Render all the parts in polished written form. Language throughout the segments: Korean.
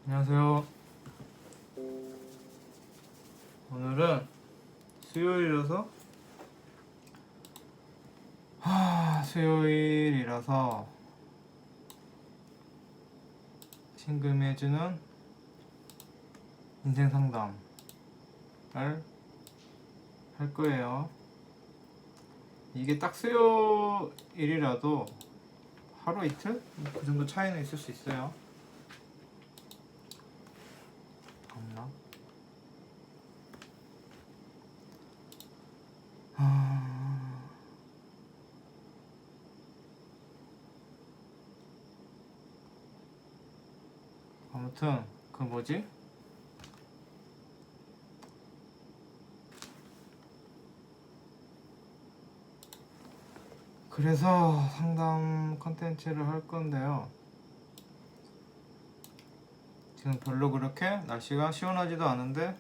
안녕하세요. 오늘은 수요일이라서 친금해주는 인생 상담을 할 거예요. 이게 딱 수요일이라도 하루 이틀? 그 정도 차이는 있을 수 있어요. 없나? 아무튼 그 뭐지? 그래서 상담 컨텐츠를 할 건데요. 지금 별로 그렇게 날씨가 시원하지도 않은데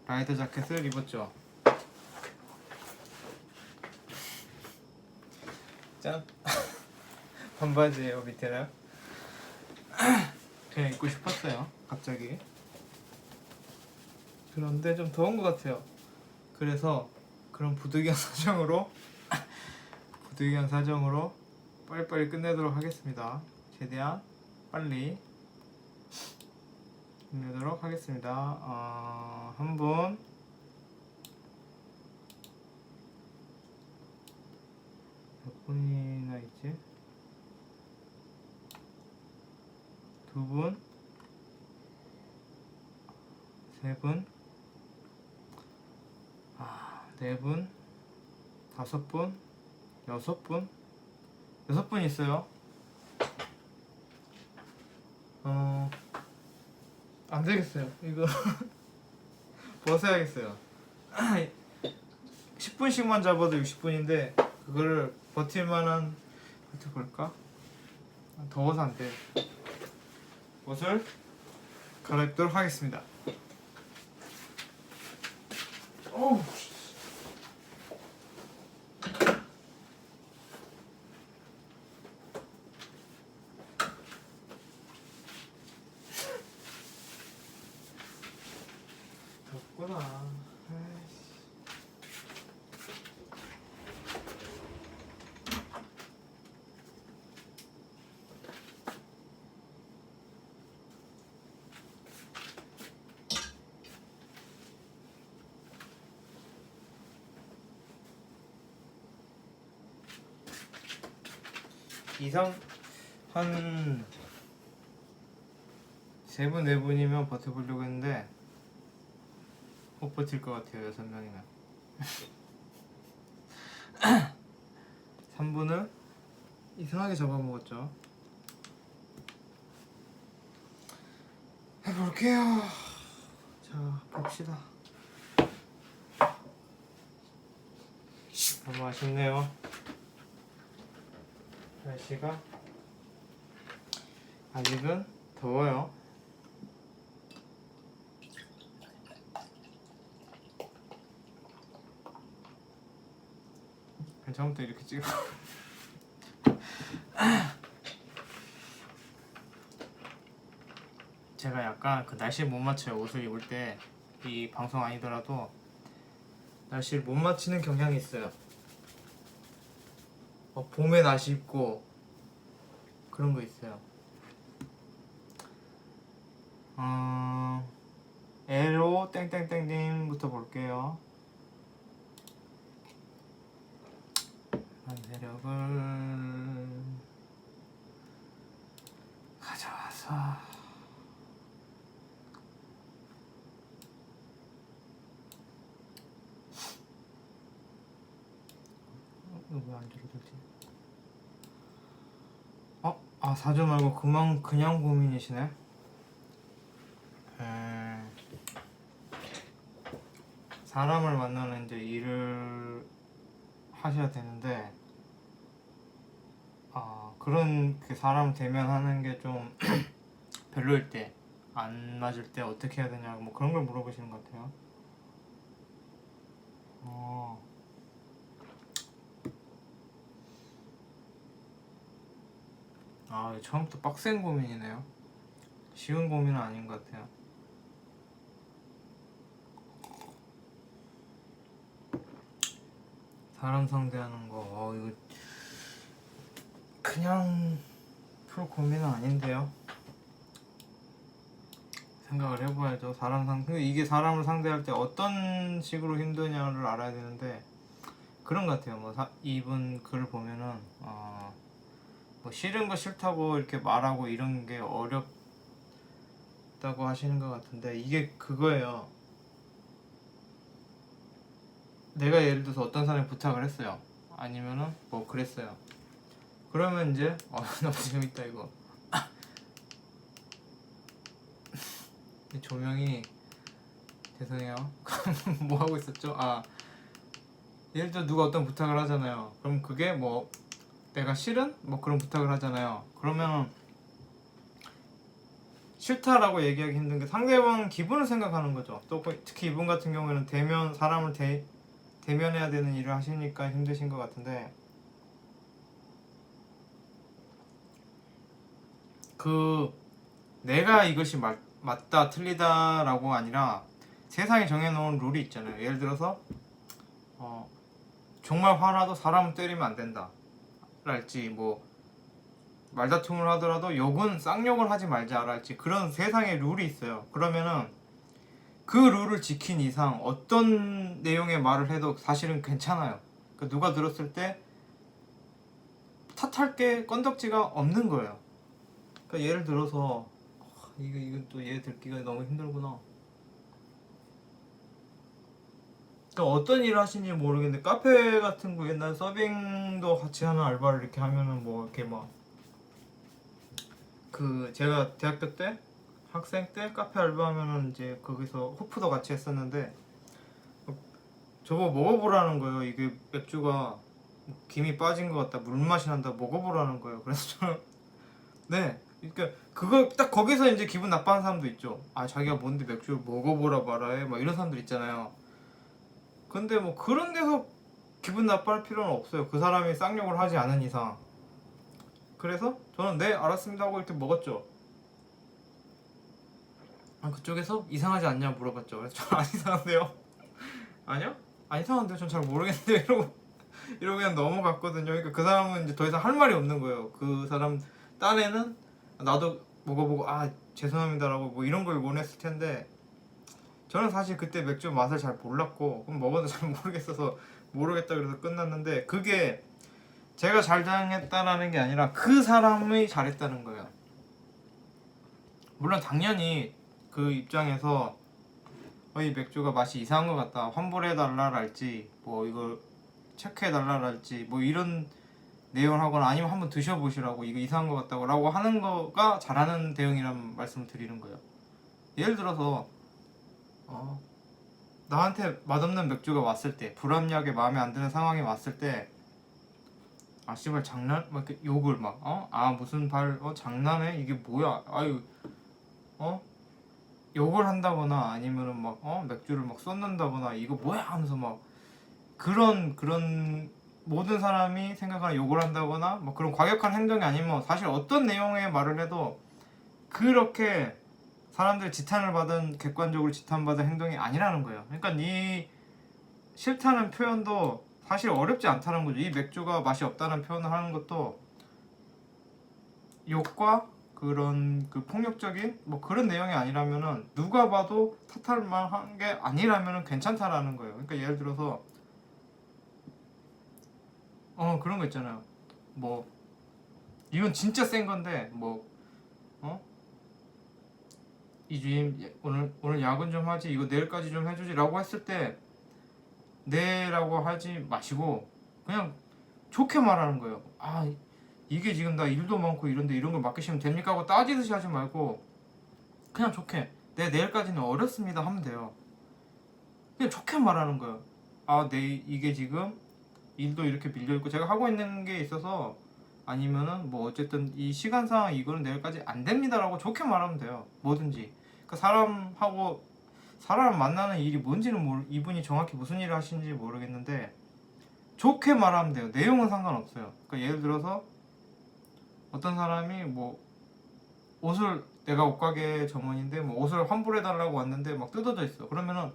라이더 자켓을 입었죠. 짠! 반바지예요. 밑에는 그냥 입고 싶었어요. 갑자기. 그런데 좀 더운 것 같아요. 그래서 그런 부득이한 사정으로 빨리빨리 끝내도록 하겠습니다. 최대한 빨리 끝내도록 하겠습니다. 한 분, 몇 분이나 있지? 두 분, 세 분, 네 분, 다섯 분, 여섯 분 있어요. 안 되겠어요. 이거 벗어야겠어요. 10분씩만 잡아도 60분인데 그거를 버텨볼까? 더워서 안 돼. 옷을 갈아입도록 하겠습니다. 어우. 덥구나. 아이씨. 이상 한 3분 4분이면 버텨보려고 했는데 못 버틸 것 같아요. 6명이면 3분을 이상하게 잡아먹었죠. 해볼게요. 자, 봅시다. 너무 아쉽네요. 날씨가 아직은 더워요. 처음부터 이렇게 찍어. 제가 약간 그 날씨를 못 맞춰요. 옷을 입을 때. 이 방송 아니더라도 날씨를 못 맞추는 경향이 있어요. 봄에 날씨 입고 그런 거 있어요. 에로 땡땡땡님부터 볼게요. 세력을 가져와서 이거 왜 안 줄어들지? 4주 말고 그냥 고민이시네. 사람을 만나는 이제 일을 하셔야 되는데 그런 그 사람 대면하는 게 좀 별로일 때, 안 맞을 때 어떻게 해야 되냐 뭐 그런 걸 물어보시는 것 같아요. 처음부터 빡센 고민이네요. 쉬운 고민은 아닌 것 같아요. 사람 상대하는 거 이거 그냥 풀 고민은 아닌데요. 생각을 해봐야죠. 근데 이게 사람을 상대할 때 어떤 식으로 힘드냐를 알아야 되는데 그런 것 같아요. 이분 글을 보면은 뭐 싫은 거 싫다고 이렇게 말하고 이런 게 어렵다고 하시는 것 같은데 이게 그거예요. 내가 예를 들어서 어떤 사람이 부탁을 했어요. 아니면은 뭐 그랬어요. 그러면 이제 너무 재밌다 이거. 이 조명이 죄송해요. 뭐 하고 있었죠? 예를 들어 누가 어떤 부탁을 하잖아요. 그럼 그게 뭐 내가 싫은 뭐 그런 부탁을 하잖아요. 그러면 싫다라고 얘기하기 힘든 게 상대방 기분을 생각하는 거죠. 또 특히 이분 같은 경우에는 사람을 대면해야 되는 일을 하시니까 힘드신 것 같은데 내가 이것이 맞다 틀리다라고 아니라 세상에 정해놓은 룰이 있잖아요. 예를 들어서 정말 화나도 사람을 때리면 안 된다 랄지 뭐 말다툼을 하더라도 쌍욕을 하지 말자랄지 그런 세상에 룰이 있어요. 그러면은 그 룰을 지킨 이상 어떤 내용의 말을 해도 사실은 괜찮아요. 그러니까 누가 들었을 때 탓할 게 건덕지가 없는 거예요. 그러니까 예를 들어서 이건 또 얘 듣기가 너무 힘들구나. 그러니까 어떤 일을 하시는지 모르겠는데 카페 같은 거 옛날 서빙도 같이 하는 알바를 이렇게 하면은 뭐 이렇게 막 제가 대학교 때 학생 때 카페 알바하면은 이제 거기서 호프도 같이 했었는데 저거 먹어보라는 거예요. 이게 맥주가 김이 빠진 것 같다, 물맛이 난다, 먹어보라는 거예요. 그래서 저는 네, 그러니까 그거 딱 거기서 이제 기분 나빠하는 사람도 있죠. 자기가 뭔데 맥주를 먹어보라 말아해, 막 이런 사람들 있잖아요. 근데 뭐 그런 데서 기분 나빠할 필요는 없어요. 그 사람이 쌍욕을 하지 않은 이상. 그래서 저는 네 알았습니다 하고 이렇게 먹었죠. 그쪽에서 이상하지 않냐 물어봤죠. 그래서 저는 안 이상한데요. 아니요? 안 이상한데요? 전 잘 모르겠는데 이러고 그냥 넘어갔거든요. 그러니까 그 사람은 이제 더 이상 할 말이 없는 거예요. 그 사람 딴에는 나도 먹어보고 죄송합니다라고 뭐 이런 걸 원했을 텐데 저는 사실 그때 맥주 맛을 잘 몰랐고 그럼 먹어도 잘 모르겠어서 모르겠다 그래서 끝났는데 그게 제가 잘 당했다라는 게 아니라 그 사람이 잘했다는 거예요. 물론 당연히 그 입장에서 이 맥주가 맛이 이상한 것 같다 환불해달라랄지 뭐 이걸 체크해달라랄지 뭐 이런 내용을 하거나 아니면 한번 드셔보시라고 이거 이상한 것 같다고 라고 하는 거가 잘하는 대응이란 말씀을 드리는 거예요. 예를 들어서 나한테 맛없는 맥주가 왔을 때 불합리하게 마음에 안 드는 상황이 왔을 때 씨발 장난? 막 이렇게 욕을 무슨 장난해? 이게 뭐야? 욕을 한다거나 아니면은 맥주를 쏟는다거나 이거 뭐야 하면서 그런 모든 사람이 생각하는 욕을 한다거나 그런 과격한 행동이 아니면 사실 어떤 내용의 말을 해도 그렇게 사람들이 지탄을 받은 객관적으로 지탄받은 행동이 아니라는 거예요. 그러니까 이 싫다는 표현도 사실 어렵지 않다는 거죠. 이 맥주가 맛이 없다는 표현을 하는 것도 욕과 그런 폭력적인 그런 내용이 아니라면은 누가 봐도 탓할 만한 게 아니라면은 괜찮다라는 거예요. 그러니까 예를 들어서 그런 거 있잖아요. 이건 진짜 센 건데 이주임 오늘 야근 좀 하지 이거 내일까지 좀 해주지 라고 했을 때 네라고 하지 마시고 그냥 좋게 말하는 거예요. 이게 지금 나 일도 많고 이런데 이런 걸 맡기시면 됩니까 하고 따지듯이 하지 말고 그냥 좋게 네 내일까지는 어렵습니다 하면 돼요. 그냥 좋게 말하는 거예요. 이게 지금 일도 이렇게 밀려있고 제가 하고 있는 게 있어서 아니면은 어쨌든 이 시간상 이거는 내일까지 안 됩니다 라고 좋게 말하면 돼요. 뭐든지. 그러니까 사람 만나는 일이 뭔지는 이분이 정확히 무슨 일을 하시는지 모르겠는데 좋게 말하면 돼요. 내용은 상관없어요. 그러니까 예를 들어서 어떤 사람이 옷을 내가 옷가게 점원인데 뭐 옷을 환불해 달라고 왔는데 막 뜯어져 있어. 그러면은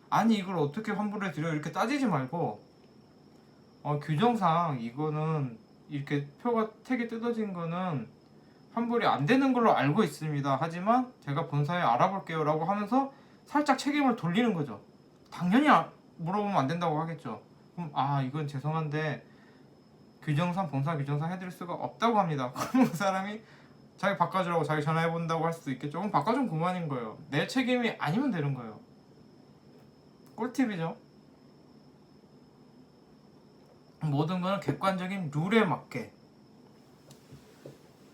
아니 이걸 어떻게 환불해 드려 이렇게 따지지 말고 규정상 이거는 이렇게 표가 택이 뜯어진 거는 환불이 안 되는 걸로 알고 있습니다. 하지만 제가 본사에 알아볼게요 라고 하면서 살짝 책임을 돌리는 거죠. 당연히 물어보면 안 된다고 하겠죠. 그럼 이건 죄송한데 규정상 본사 규정상 해드릴 수가 없다고 합니다. 그럼 그 사람이 자기 바꿔주라고 자기 전화해본다고 할 수도 있겠죠. 그럼 바꿔주면 그만인 거예요. 내 책임이 아니면 되는 거예요. 꿀팁이죠. 모든 거는 객관적인 룰에 맞게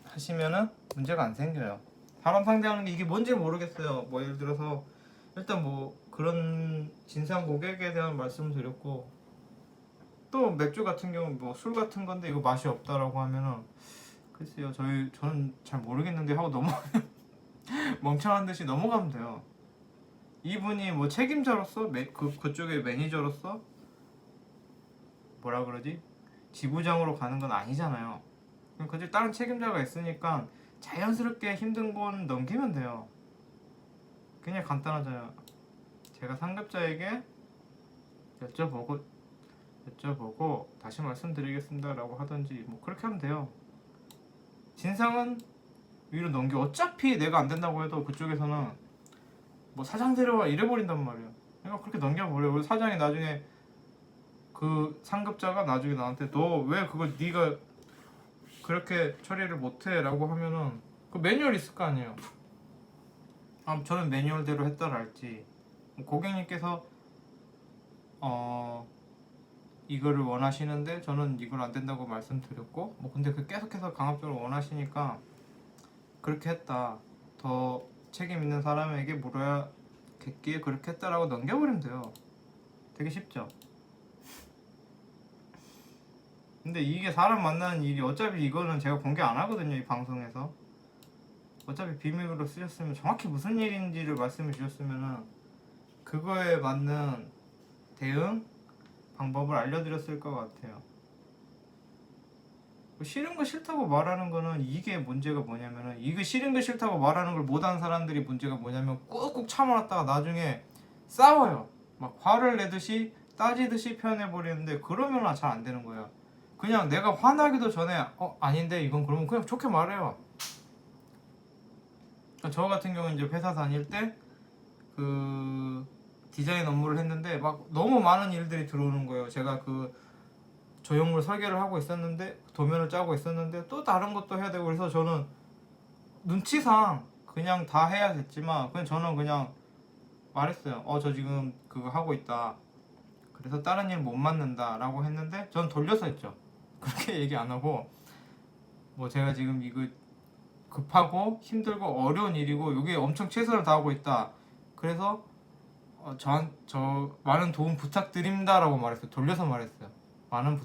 하시면은 문제가 안 생겨요. 사람 상대하는 게 이게 뭔지 모르겠어요. 뭐 예를 들어서 일단 뭐 그런 진상 고객에 대한 말씀을 드렸고, 또 맥주 같은 경우 뭐 술 같은 건데 이거 맛이 없다라고 하면은 글쎄요 저는 잘 모르겠는데 하고 넘어 멍청한 듯이 넘어가면 돼요. 이분이 뭐 책임자로서 그쪽의 매니저로서 뭐라 그러지? 지부장으로 가는 건 아니잖아요. 그치 다른 책임자가 있으니까 자연스럽게 힘든 건 넘기면 돼요. 그냥 간단하잖아요. 제가 상급자에게 여쭤보고 다시 말씀드리겠습니다 라고 하든지 뭐 그렇게 하면 돼요. 진상은 위로 넘겨. 어차피 내가 안 된다고 해도 그쪽에서는 뭐 사장 데려와 이래버린단 말이에요. 그러니까 그렇게 넘겨버려. 우리 사장이 나중에 그 상급자가 나중에 나한테 너 왜 그걸 네가 그렇게 처리를 못해 라고 하면은 그 매뉴얼 있을 거 아니에요. 저는 매뉴얼대로 했다랄지 고객님께서 이거를 원하시는데 저는 이걸 안 된다고 말씀드렸고 뭐 근데 그 계속해서 강압적으로 원하시니까 그렇게 했다. 더 책임 있는 사람에게 물어야겠기에 그렇게 했다라고 넘겨버리면 돼요. 되게 쉽죠. 근데 이게 사람 만나는 일이 어차피 이거는 제가 공개 안 하거든요. 이 방송에서 어차피 비밀로 쓰셨으면 정확히 무슨 일인지를 말씀해 주셨으면은 그거에 맞는 대응 방법을 알려드렸을 것 같아요. 싫은 거 싫다고 말하는 거는 이게 문제가 뭐냐면은 이거 싫은 거 싫다고 말하는 걸 못하는 사람들이 문제가 뭐냐면 꾹꾹 참아놨다가 나중에 싸워요. 막 화를 내듯이 따지듯이 표현해버리는데 그러면 잘 안 되는 거예요. 그냥 내가 화나기도 전에 아닌데 이건 그러면 그냥 좋게 말해요. 저 같은 경우는 이제 회사 다닐 때 그 디자인 업무를 했는데 막 너무 많은 일들이 들어오는 거예요. 제가 그 조형물 설계를 하고 있었는데 도면을 짜고 있었는데 또 다른 것도 해야 되고 그래서 저는 눈치상 그냥 다 해야 됐지만 저는 그냥 말했어요. 저 지금 그거 하고 있다. 그래서 다른 일 못 맡는다 라고 했는데 전 돌려서 했죠. 그렇게 얘기 안 하고 뭐 제가 지금 이거 급하고 힘들고 어려운 일이고 여기에 엄청 최선을 다하고 있다. 그래서 저 많은 도움 부탁드립니다 라고 말했어요. 돌려서 말했어요. 많은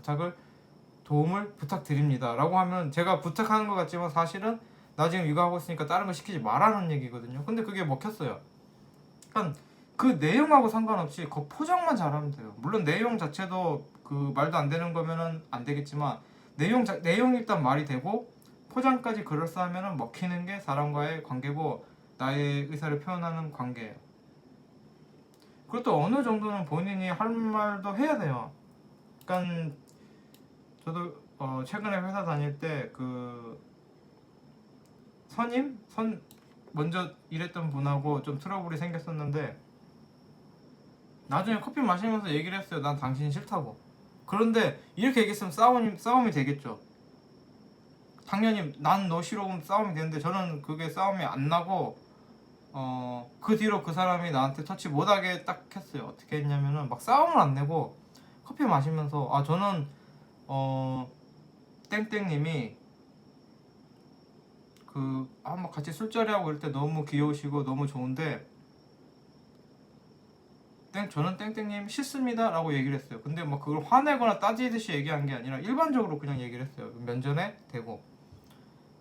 도움을 부탁드립니다 라고 하면 제가 부탁하는 것 같지만 사실은 나 지금 이거 하고 있으니까 다른 거 시키지 말라는 얘기거든요. 근데 그게 먹혔어요. 그러니까 그 내용하고 상관없이 그 포장만 잘하면 돼요. 물론 내용 자체도 그 말도 안 되는 거면은 안 되겠지만 내용이 일단 말이 되고 포장까지 그럴싸하면은 먹히는 게 사람과의 관계고 나의 의사를 표현하는 관계예요. 그것도 어느 정도는 본인이 할 말도 해야 돼요. 그러니까 저도 최근에 회사 다닐 때 그 먼저 일했던 분하고 좀 트러블이 생겼었는데 나중에 커피 마시면서 얘기를 했어요. 난 당신이 싫다고. 그런데 이렇게 얘기했으면 싸움이 되겠죠. 당연히 난 너 싫어하면 싸움이 되는데 저는 그게 싸움이 안 나고 그 뒤로 그 사람이 나한테 터치 못하게 딱 했어요. 어떻게 했냐면은 막 싸움을 안 내고 커피 마시면서 저는 땡땡님이 막 같이 술자리하고 이럴 때 너무 귀여우시고 너무 좋은데 저는 땡땡님 싫습니다 라고 얘기를 했어요. 근데 막 그걸 화내거나 따지듯이 얘기한 게 아니라 일반적으로 그냥 얘기를 했어요. 면전에 대고.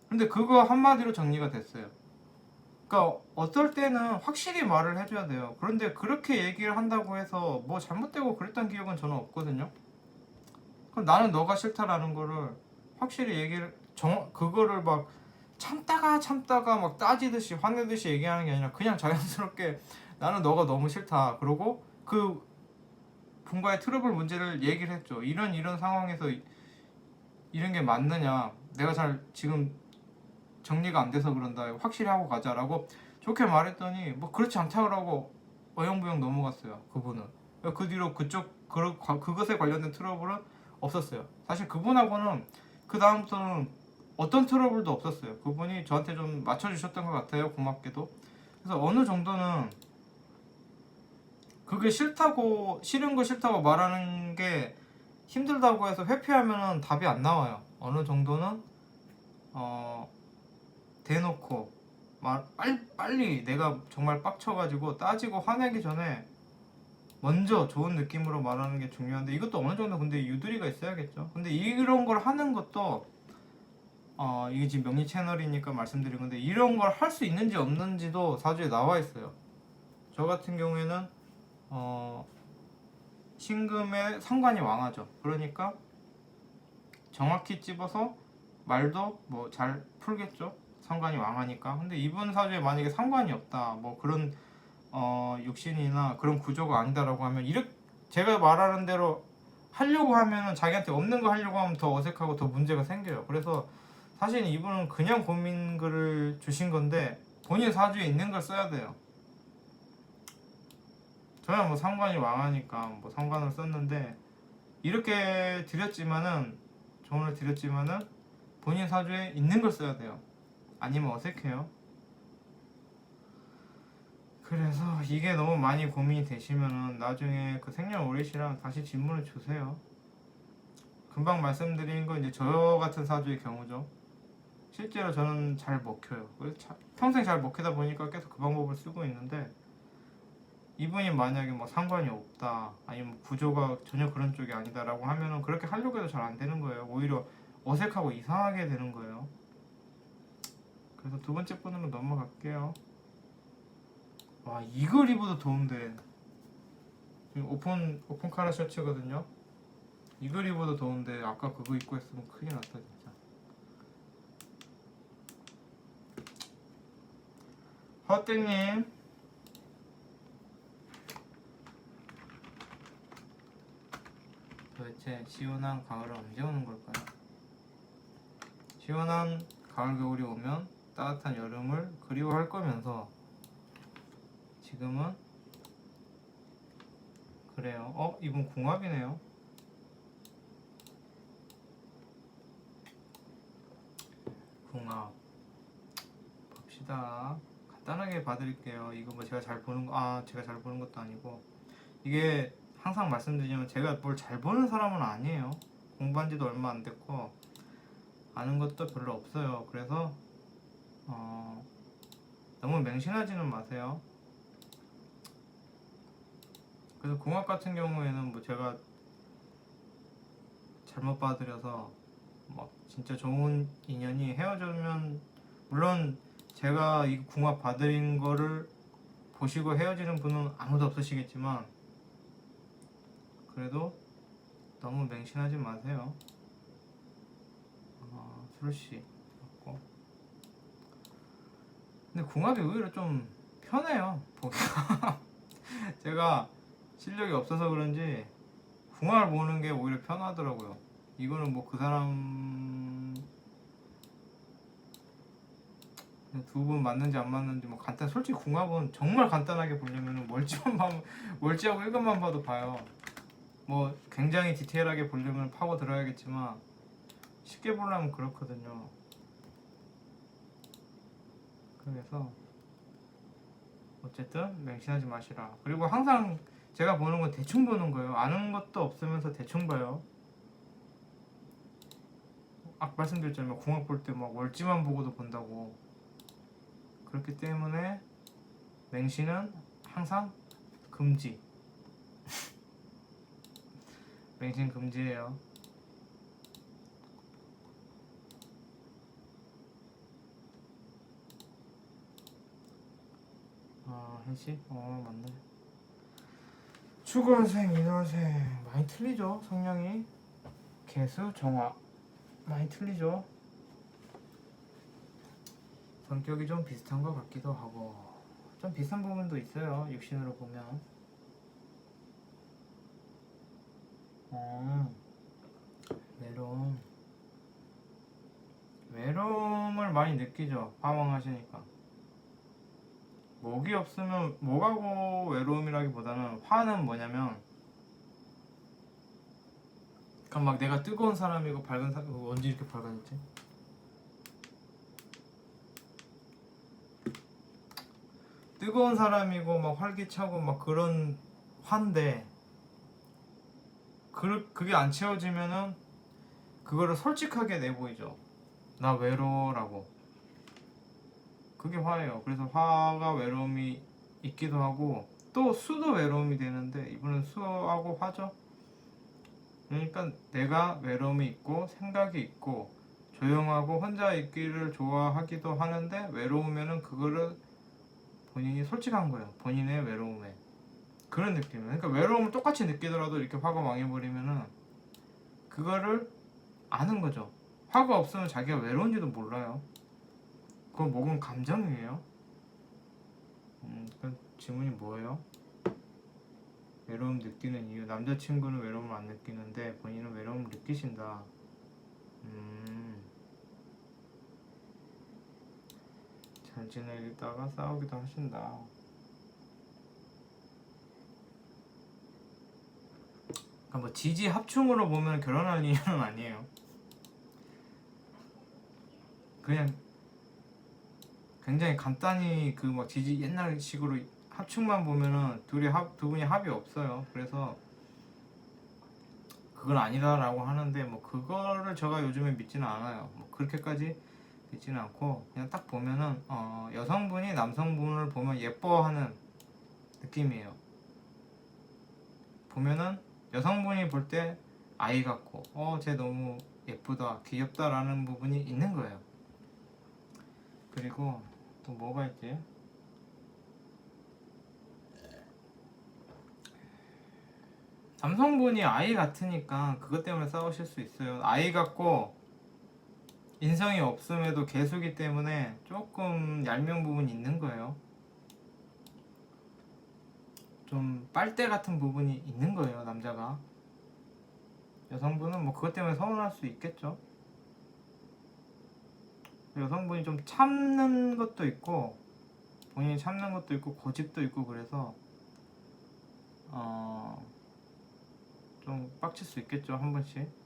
근데 그거 한마디로 정리가 됐어요. 그러니까 어떨 때는 확실히 말을 해줘야 돼요. 그런데 그렇게 얘기를 한다고 해서 뭐 잘못되고 그랬던 기억은 저는 없거든요. 그럼 나는 너가 싫다라는 거를 확실히 그거를 막 참다가 막 따지듯이 화내듯이 얘기하는 게 아니라 그냥 자연스럽게 나는 너가 너무 싫다. 그러고 그 분과의 트러블 문제를 얘기를 했죠. 이런 상황에서 이런 게 맞느냐, 내가 잘 지금 정리가 안 돼서 그런다, 확실히 하고 가자라고 좋게 말했더니 뭐 그렇지 않다고 어영부영 넘어갔어요. 그분은. 그 뒤로 그것에 관련된 트러블은 없었어요. 사실 그분하고는 그 다음부터는 어떤 트러블도 없었어요. 그분이 저한테 좀 맞춰주셨던 것 같아요. 고맙게도. 그래서 어느 정도는 그게 싫은 거 싫다고 말하는 게 힘들다고 해서 회피하면은 답이 안 나와요. 어느 정도는 대놓고 빨리 내가 정말 빡쳐가지고 따지고 화내기 전에 먼저 좋은 느낌으로 말하는 게 중요한데, 이것도 어느 정도 근데 유두리가 있어야겠죠. 근데 이런 걸 하는 것도 이게 지금 명리 채널이니까 말씀드린 건데, 이런 걸 할 수 있는지 없는지도 사주에 나와 있어요. 저 같은 경우에는 신금에 상관이 왕하죠. 그러니까 정확히 찝어서 말도 뭐 잘 풀겠죠. 상관이 왕하니까. 근데 이분 사주에 만약에 상관이 없다, 뭐 그런 육신이나 그런 구조가 아니다라고 하면, 이렇게 제가 말하는 대로 하려고 하면은, 자기한테 없는 거 하려고 하면 더 어색하고 더 문제가 생겨요. 그래서 사실 이분은 그냥 고민글을 주신 건데 본인 사주에 있는 걸 써야 돼요. 저야 뭐 상관이 왕하니까 뭐 상관을 썼는데, 이렇게 드렸지만은, 조언을 드렸지만은 본인 사주에 있는 걸 써야 돼요. 아니면 어색해요. 그래서 이게 너무 많이 고민이 되시면은 나중에 그 생년월일이랑 다시 질문을 주세요. 금방 말씀드린 건 이제 저 같은 사주의 경우죠. 실제로 저는 잘 먹혀요. 그래서 평생 잘 먹히다 보니까 계속 그 방법을 쓰고 있는데, 이분이 만약에 뭐 상관이 없다, 아니면 구조가 전혀 그런 쪽이 아니다라고 하면은 그렇게 하려고 해도 잘 안 되는 거예요. 오히려 어색하고 이상하게 되는 거예요. 그래서 두 번째 분으로 넘어갈게요. 와, 이걸 입어도 더운데. 지금 오픈 카라 셔츠거든요. 이걸 입어도 더운데 아까 그거 입고 했으면 큰일 났다 진짜. 허땡님, 도대체 시원한 가을은 언제 오는 걸까요? 시원한 가을 겨울이 오면 따뜻한 여름을 그리워할 거면서 지금은 그래요. 이분 궁합이네요. 궁합 봅시다. 간단하게 봐드릴게요. 이거 뭐 제가 잘 보는 것도 아니고, 이게 항상 말씀드리지만 제가 뭘 잘 보는 사람은 아니에요. 공부한 지도 얼마 안 됐고 아는 것도 별로 없어요. 그래서 너무 맹신하지는 마세요. 그래서 궁합 같은 경우에는 뭐 제가 잘못 봐드려서 막 진짜 좋은 인연이 헤어지면, 물론 제가 이 궁합 봐드린 거를 보시고 헤어지는 분은 아무도 없으시겠지만, 그래도 너무 맹신하지 마세요. 수르씨 맞고. 근데 궁합이 오히려 좀 편해요, 보기가. 제가 실력이 없어서 그런지 궁합을 보는 게 오히려 편하더라고요. 이거는 뭐 그 사람 두 분 맞는지 안 맞는지 뭐 솔직히 궁합은 정말 간단하게 보려면 멀찌하고 1급만 봐도 봐요. 뭐 굉장히 디테일하게 보려면 파고 들어야겠지만 쉽게 보려면 그렇거든요. 그래서 어쨌든 맹신하지 마시라. 그리고 항상 제가 보는 건 대충 보는 거예요. 아는 것도 없으면서 대충 봐요. 아까 말씀드렸잖아요. 궁합 볼 때 막 월지만 보고도 본다고. 그렇기 때문에 맹신은 항상 금지. 맹신 금지예요. 해시? 맞네. 축월생, 인월생 많이 틀리죠. 성향이 개수, 정화 많이 틀리죠. 성격이 좀 비슷한 것 같기도 하고 좀 비슷한 부분도 있어요. 육신으로 보면. 외로움. 외로움을 많이 느끼죠. 방황하시니까. 목이 없으면 목하고 외로움이라기보다는 화는 뭐냐면 그럼 막 내가 뜨거운 사람이고 밝은 사람 언제 이렇게 밝아졌지? 뜨거운 사람이고 막 활기차고 막 그런 화인데 그게 안 채워지면은 그거를 솔직하게 내보이죠. 나 외로워라고. 그게 화예요. 그래서 화가 외로움이 있기도 하고 또 수도 외로움이 되는데 이분은 수하고 화죠. 그러니까 내가 외로움이 있고 생각이 있고 조용하고 혼자 있기를 좋아하기도 하는데 외로우면은 그거를 본인이 솔직한 거예요. 본인의 외로움에. 그런 느낌이에요. 그러니까 외로움을 똑같이 느끼더라도 이렇게 화가 망해버리면은 그거를 아는 거죠. 화가 없으면 자기가 외로운지도 몰라요. 그건 뭐건 감정이에요. 그 질문이 뭐예요? 외로움 느끼는 이유. 남자친구는 외로움을 안 느끼는데 본인은 외로움을 느끼신다. 잘 지내다가 싸우기도 하신다. 그러니까 뭐 지지 합충으로 보면 결혼할 이유는 아니에요. 그냥 굉장히 간단히 그 막 지지 옛날식으로 합충만 보면은 두 분이 합이 없어요. 그래서 그건 아니다라고 하는데 뭐 그거를 제가 요즘에 믿지는 않아요. 뭐 그렇게까지 믿지는 않고 그냥 딱 보면은 여성분이 남성분을 보면 예뻐하는 느낌이에요. 보면은 여성분이 볼 때 아이 같고 쟤 너무 예쁘다 귀엽다라는 부분이 있는 거예요. 그리고 또 뭐가 있지? 남성분이 아이 같으니까 그것 때문에 싸우실 수 있어요. 아이 같고 인성이 없음에도 개수기 때문에 조금 얄미운 부분이 있는 거예요. 좀 빨대 같은 부분이 있는 거예요, 남자가. 여성분은 뭐 그것 때문에 서운할 수 있겠죠. 여성분이 좀 참는 것도 있고 본인이 참는 것도 있고 고집도 있고 그래서 좀 빡칠 수 있겠죠, 한 번씩.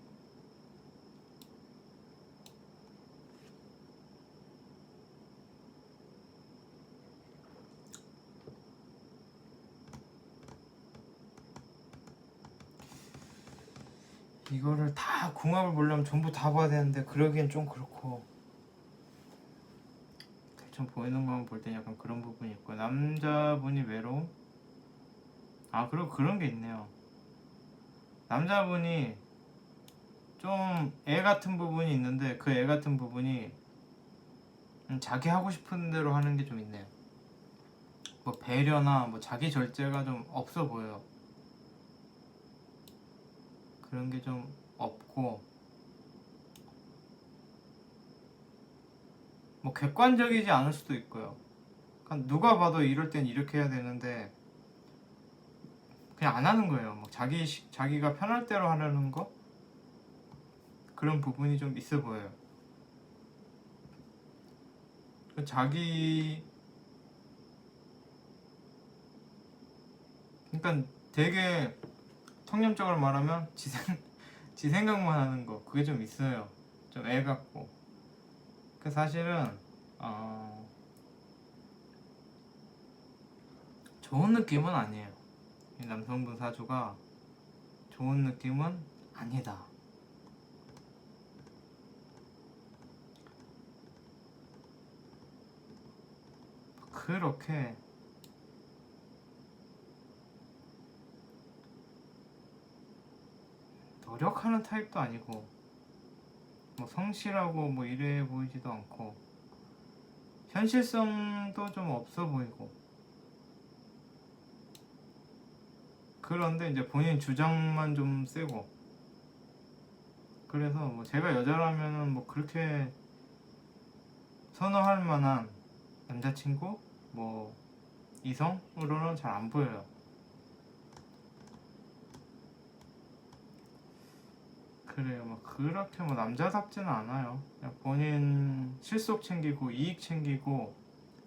이거를 다 궁합을 보려면 전부 다 봐야 되는데 그러기엔 좀 그렇고 대충 보이는 것만 볼 때 약간 그런 부분이 있고 남자분이 외로움? 그리고 그런 게 있네요. 남자분이 좀 애 같은 부분이 있는데 그 애 같은 부분이 자기 하고 싶은 대로 하는 게 좀 있네요. 뭐 배려나 뭐 자기 절제가 좀 없어 보여요. 그런 게 좀 없고 뭐 객관적이지 않을 수도 있고요. 그러니까 누가 봐도 이럴 땐 이렇게 해야 되는데 그냥 안 하는 거예요. 뭐 자기가 편할 대로 하려는 거 그런 부분이 좀 있어 보여요. 자기 그러니까 되게 통념적으로 말하면 지 생각만 하는 거 그게 좀 있어요. 좀 애 같고. 그 사실은 좋은 느낌은 아니에요. 이 남성분 사주가 좋은 느낌은 아니다. 그렇게 노력하는 타입도 아니고 뭐 성실하고 뭐 이래 보이지도 않고 현실성도 좀 없어 보이고 그런데 이제 본인 주장만 좀 세고 그래서 뭐 제가 여자라면은 뭐 그렇게 선호할 만한 남자친구 뭐 이성으로는 잘 안 보여요. 그래요. 뭐 그렇게 뭐 남자답지는 않아요. 그냥 본인 실속 챙기고 이익 챙기고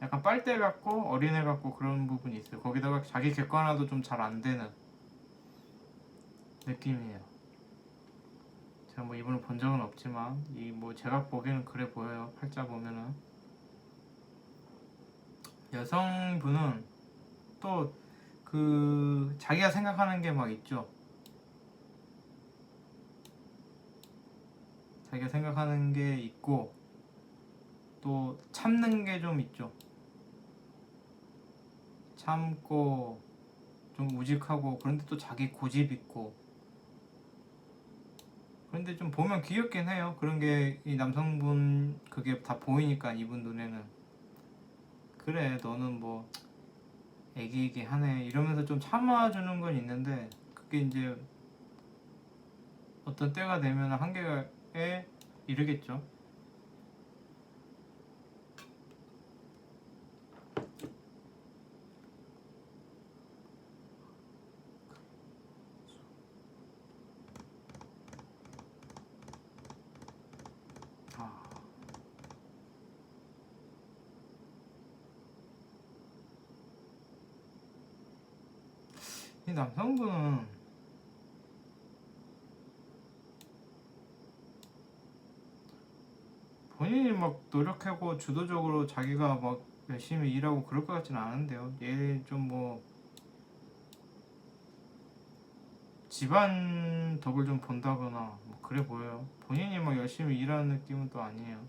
약간 빨대 같고 어린애 같고 그런 부분이 있어요. 거기다가 자기 객관화도 좀 잘 안 되는 느낌이에요. 제가 뭐 이분을 본 적은 없지만 이 뭐 제가 보기에는 그래 보여요. 팔자 보면은 여성분은 또 그 자기가 생각하는 게 막 있죠. 자기가 생각하는 게 있고 또 참는 게 좀 있죠. 참고 좀 우직하고 그런데 또 자기 고집 있고 그런데 좀 보면 귀엽긴 해요. 그런 게 이 남성분 그게 다 보이니까 이분 눈에는 그래 너는 뭐 애기애기 하네 이러면서 좀 참아주는 건 있는데 그게 이제 어떤 때가 되면 한계에 이르겠죠. 아, 이 남성분은 본인이 막 노력하고 주도적으로 자기가 막 열심히 일하고 그럴 것 같지는 않은데요. 얘 좀 뭐 집안 덕을 좀 본다거나 뭐 그래 보여요. 본인이 막 열심히 일하는 느낌은 또 아니에요.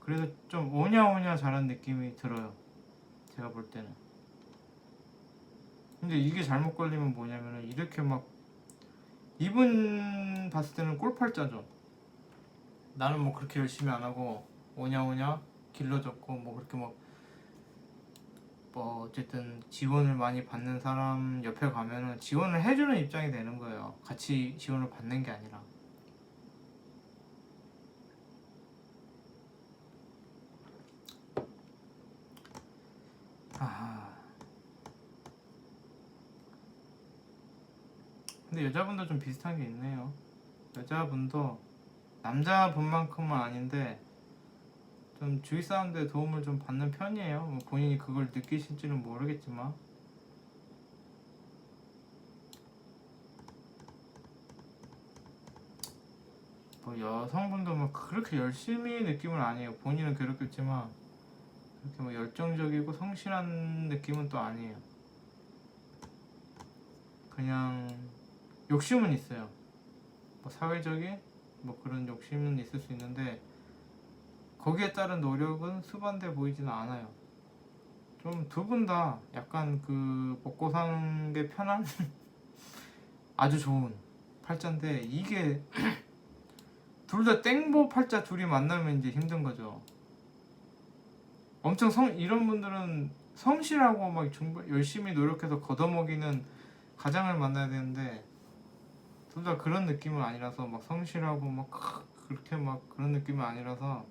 그래서 좀 오냐오냐 잘한 느낌이 들어요. 제가 볼 때는. 근데 이게 잘못 걸리면 뭐냐면은 이렇게 막 이분 봤을 때는 꼴팔자죠. 나는 뭐 그렇게 열심히 안 하고 오냐오냐 길러졌고 뭐 그렇게 뭐 어쨌든 지원을 많이 받는 사람 옆에 가면은 지원을 해주는 입장이 되는 거예요. 같이 지원을 받는 게 아니라. 아, 근데 여자분도 좀 비슷한 게 있네요. 여자분도 남자분만큼은 아닌데 좀 주위 사람들의 도움을 좀 받는 편이에요. 뭐 본인이 그걸 느끼실지는 모르겠지만 뭐 여성분도 뭐 그렇게 열심히 느낌은 아니에요. 본인은 괴롭겠지만 그렇게 뭐 열정적이고 성실한 느낌은 또 아니에요. 그냥 욕심은 있어요. 뭐 사회적인 뭐 그런 욕심은 있을 수 있는데 거기에 따른 노력은 수반돼 보이지는 않아요. 좀 두 분 다 약간 그 먹고 사는 게 편한 아주 좋은 팔자인데 이게 둘 다 땡보 팔자 둘이 만나면 이제 힘든 거죠. 엄청 이런 분들은 성실하고 막 정말 열심히 노력해서 걷어먹이는 가장을 만나야 되는데 둘 다 그런 느낌은 아니라서 막 성실하고 막 그렇게 막 그런 느낌은 아니라서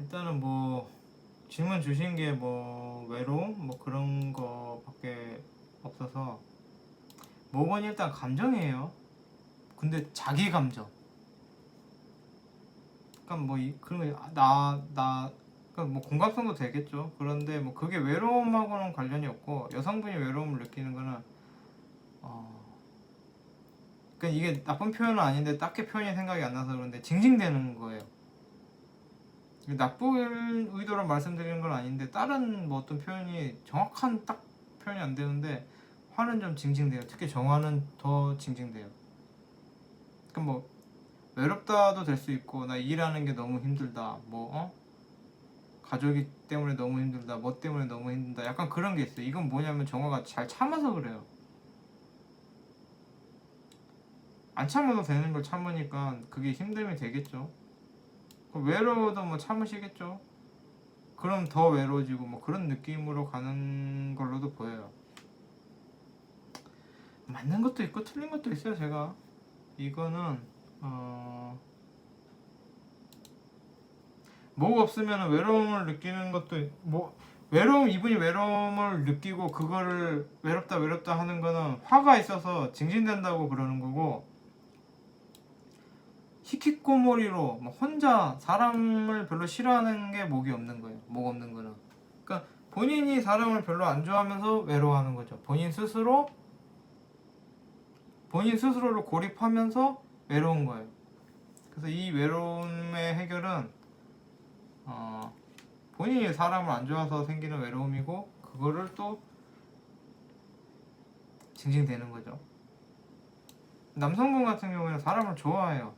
일단은 뭐 질문 주신 게 뭐 외로움 뭐 그런 거밖에 없어서 뭐건 일단 감정이에요. 근데 자기 감정. 그러니까 뭐 그런 거나나 그러니까 뭐 공감성도 되겠죠. 그런데 뭐 그게 외로움하고는 관련이 없고 여성분이 외로움을 느끼는 거는 어 그러니까 이게 나쁜 표현은 아닌데 딱히 표현이 생각이 안 나서 그런데 징징대는 거예요. 나쁜 의도로 말씀드리는 건 아닌데 다른 뭐 어떤 표현이 정확한 딱 표현이 안 되는데 화는 좀 징징대요. 특히 정화는 더 징징대요. 그러니까 뭐 외롭다도 될 수 있고 나 일하는 게 너무 힘들다 뭐 가족이 때문에 너무 힘들다 뭐 때문에 너무 힘들다 약간 그런 게 있어요. 이건 뭐냐면 정화가 잘 참아서 그래요. 안 참아도 되는 걸 참으니까 그게 힘듦이 되겠죠. 외로워도 뭐 참으시겠죠. 그럼 더 외로워지고 뭐 그런 느낌으로 가는 걸로도 보여요. 맞는 것도 있고 틀린 것도 있어요. 제가 이거는 뭐가 없으면 외로움을 느끼는 것도 이분이 외로움을 느끼고 그거를 외롭다 하는 거는 화가 있어서 징징댄다고 그러는 거고, 히키코모리로 막 혼자 사람을 별로 싫어하는 게 목이 없는 거예요. 목 없는 거는. 그러니까 본인이 사람을 별로 안 좋아하면서 외로워하는 거죠. 본인 스스로를 고립하면서 외로운 거예요. 그래서 이 외로움의 해결은 본인이 사람을 안 좋아서 생기는 외로움이고, 그거를 또 징징대는 거죠. 남성분 같은 경우에는 사람을 좋아해요.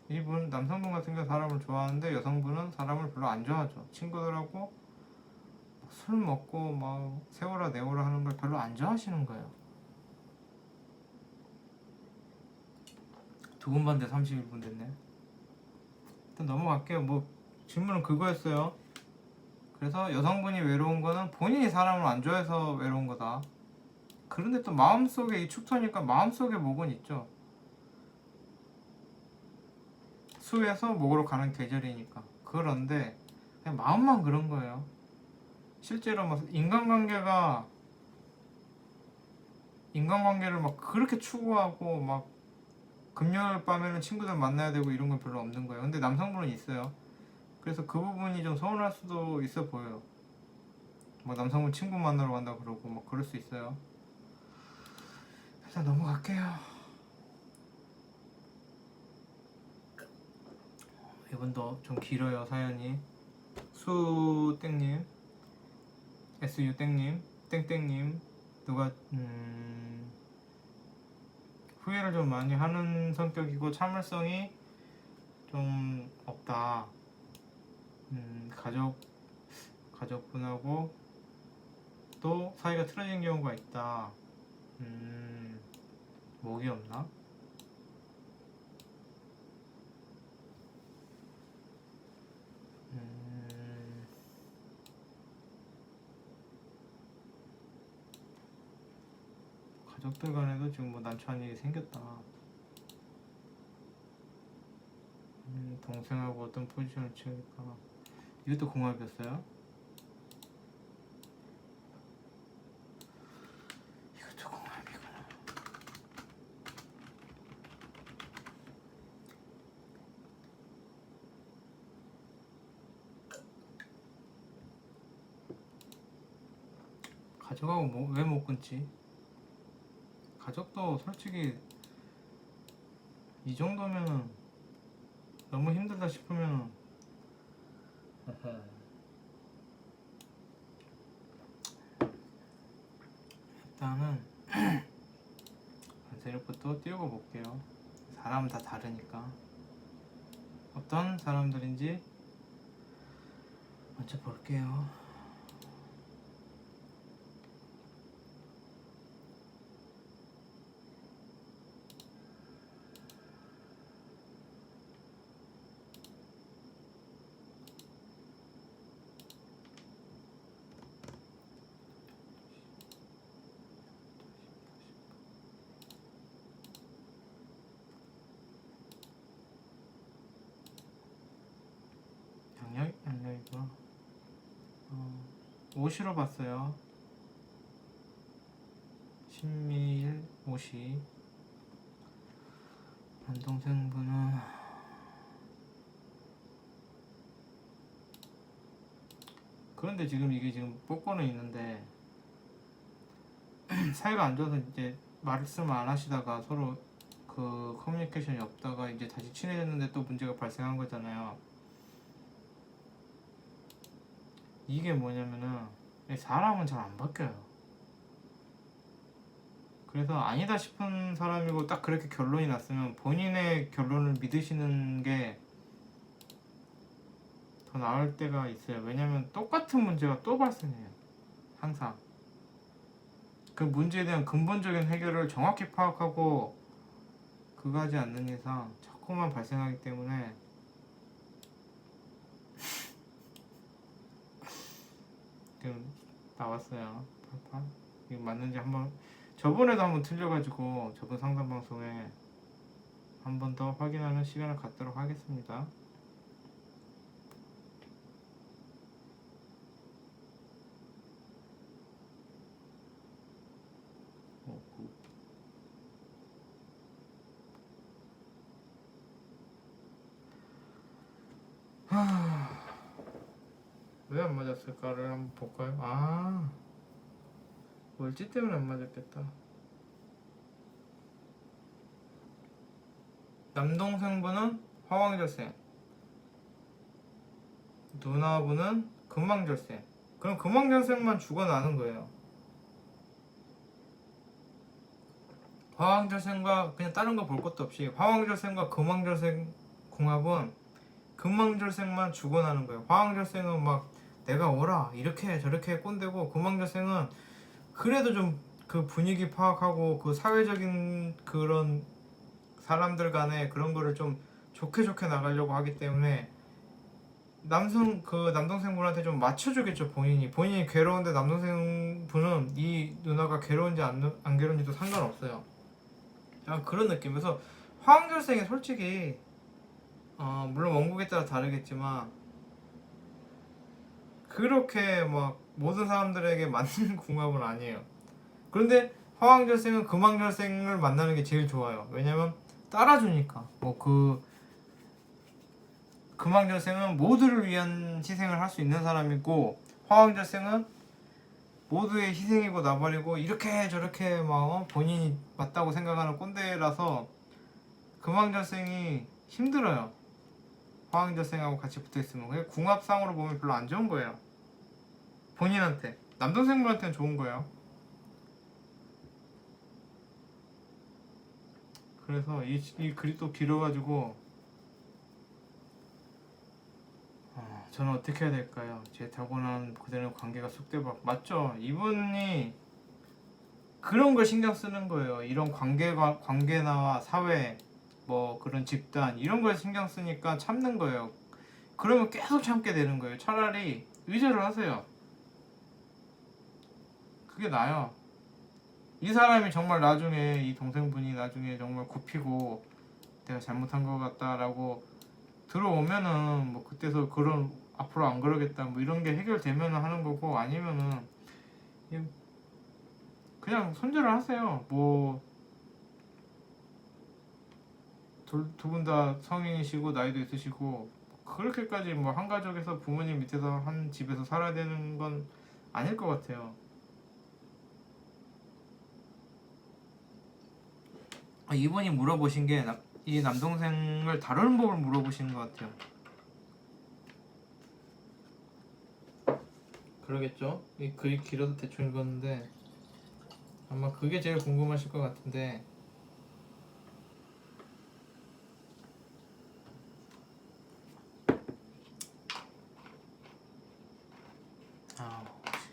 이분 남성분 같은 경우 사람을 좋아하는데, 여성분은 사람을 별로 안 좋아하죠. 친구들하고 술 먹고 막 세워라 내워라 하는 걸 별로 안 좋아하시는 거예요. 두 분 반대 31분 됐네. 일단 넘어갈게요. 뭐 질문은 그거였어요. 그래서 여성분이 외로운 거는 본인이 사람을 안 좋아해서 외로운 거다. 그런데 또 마음속에 이 축토니까 마음속에 목은 있죠. 수에서 목으로 가는 계절이니까. 그런데 그냥 마음만 그런 거예요. 실제로 막 인간관계를 막 그렇게 추구하고 막 금요일 밤에는 친구들 만나야 되고 이런 건 별로 없는 거예요. 근데 남성분은 있어요. 그래서 그 부분이 좀 서운할 수도 있어 보여요. 뭐 남성분 친구 만나러 간다 그러고 막 그럴 수 있어요. 일단 넘어갈게요. 이분도 좀 길어요, 사연이. 수땡님, SU땡님, 땡땡님, 누가 후회를 좀 많이 하는 성격이고 참을성이 좀 없다. 가족분하고 또 사이가 틀어진 경우가 있다. 목이 없나? 가족들 간에도 지금 뭐 난처한 일이 생겼다. 동생하고 어떤 포지션을 취할까? 이것도 공합이었어요? 이것도 공합이구나. 가족하고 왜 못 끊지? 가족도 솔직히 이 정도면 너무 힘들다 싶으면 일단은 세력부터 띄우고 볼게요. 사람은 다 다르니까 어떤 사람들인지 먼저 볼게요. 양력이구나. 오시로 봤어요. 신미일 오시. 남동생분은 그런데 지금 이게 지금 뽑고는 있는데 사이가 안 좋아서 이제 말씀을 안 하시다가 서로 그 커뮤니케이션이 없다가 이제 다시 친해졌는데 또 문제가 발생한 거잖아요. 이게 뭐냐면은 사람은 잘 안 바뀌어요. 그래서 아니다 싶은 사람이고 딱 그렇게 결론이 났으면 본인의 결론을 믿으시는 게 더 나을 때가 있어요. 왜냐면 똑같은 문제가 또 발생해요. 항상. 그 문제에 대한 근본적인 해결을 정확히 파악하고 그거 하지 않는 이상 자꾸만 발생하기 때문에 지금 나왔어요. 이거 맞는지 한번 저번에도 한번 틀려가지고 저번 상담 방송에 한 번 더 확인하는 시간을 갖도록 하겠습니다. 왜 안 맞았을까를 한번 볼까요? 아, 월지 때문에 안 맞았겠다. 남동생분은 화왕절생, 누나분은 금왕절생. 그럼 금왕절생만 죽어나는 거예요. 화왕절생과 그냥 다른 거 볼 것도 없이 화왕절생과 금왕절생 궁합은 금왕절생만 죽어나는 거예요. 화왕절생은 막 내가 오라 이렇게 저렇게 꼰대고, 금왕절생은 그래도 좀 그 분위기 파악하고 그 사회적인 그런 사람들 간에 그런 거를 좀 좋게 좋게 나가려고 하기 때문에 남동생분한테 좀 맞춰주겠죠. 본인이 괴로운데 남동생분은 이 누나가 괴로운지 안 괴로운지도 상관없어요. 약간 그런 느낌에서 화왕절생이 솔직히 물론 원곡에 따라 다르겠지만 그렇게 막 모든 사람들에게 맞는 궁합은 아니에요. 그런데 화왕절생은 금왕절생을 만나는 게 제일 좋아요. 왜냐면 따라주니까. 금왕절생은 모두를 위한 희생을 할 수 있는 사람이고, 화왕절생은 모두의 희생이고 나발이고 이렇게 저렇게 막 본인이 맞다고 생각하는 꼰대라서 금왕절생이 힘들어요. 화왕절생하고 같이 붙어있으면. 그게 궁합상으로 보면 별로 안 좋은 거예요. 본인한테. 남동생분한테는 좋은 거예요. 그래서 이 글이 또 길어가지고 저는 어떻게 해야 될까요? 제 타고난 그대로 관계가 쑥대박. 맞죠? 이분이 그런 걸 신경 쓰는 거예요. 이런 관계나 사회, 뭐 그런 집단 이런 걸 신경 쓰니까 참는 거예요. 그러면 계속 참게 되는 거예요. 차라리 의절을 하세요. 그게 나아요. 이 사람이 정말 나중에, 이 동생분이 나중에 정말 굽히고 내가 잘못한 것 같다라고 들어오면은 뭐 그때서 그런 앞으로 안 그러겠다 뭐 이런 게 해결되면은 하는 거고, 아니면은 그냥 손절을 하세요. 뭐 두 분 다 성인이시고 나이도 있으시고 그렇게까지 뭐 한 가족에서 부모님 밑에서 한 집에서 살아야 되는 건 아닐 것 같아요. 이분이 물어보신 게 이 남동생을 다루는 법을 물어보시는 것 같아요. 그러겠죠? 이 글이 길어서 대충 읽었는데 아마 그게 제일 궁금하실 것 같은데,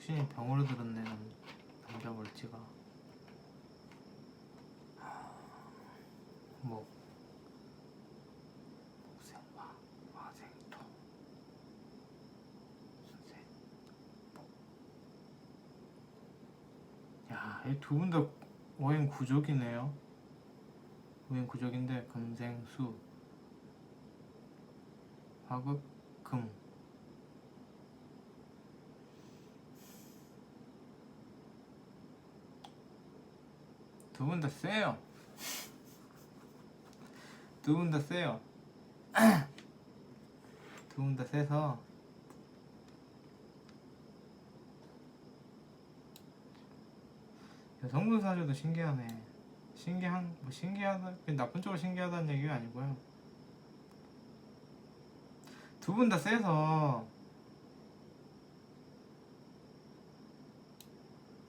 식신이 병으로 들었네. 남자 멀지가 뭐 목생화 화생토 순생. 이 두 분 다 오행 구족이네요. 오행 구족인데 금생수 화극 금. 두 분 다 세요. 두 분 다 세요. 두 분 다 세서 여성분 사주도 신기하네. 신기하다. 나쁜 쪽으로 신기하다는 얘기가 아니고요. 두 분 다 세서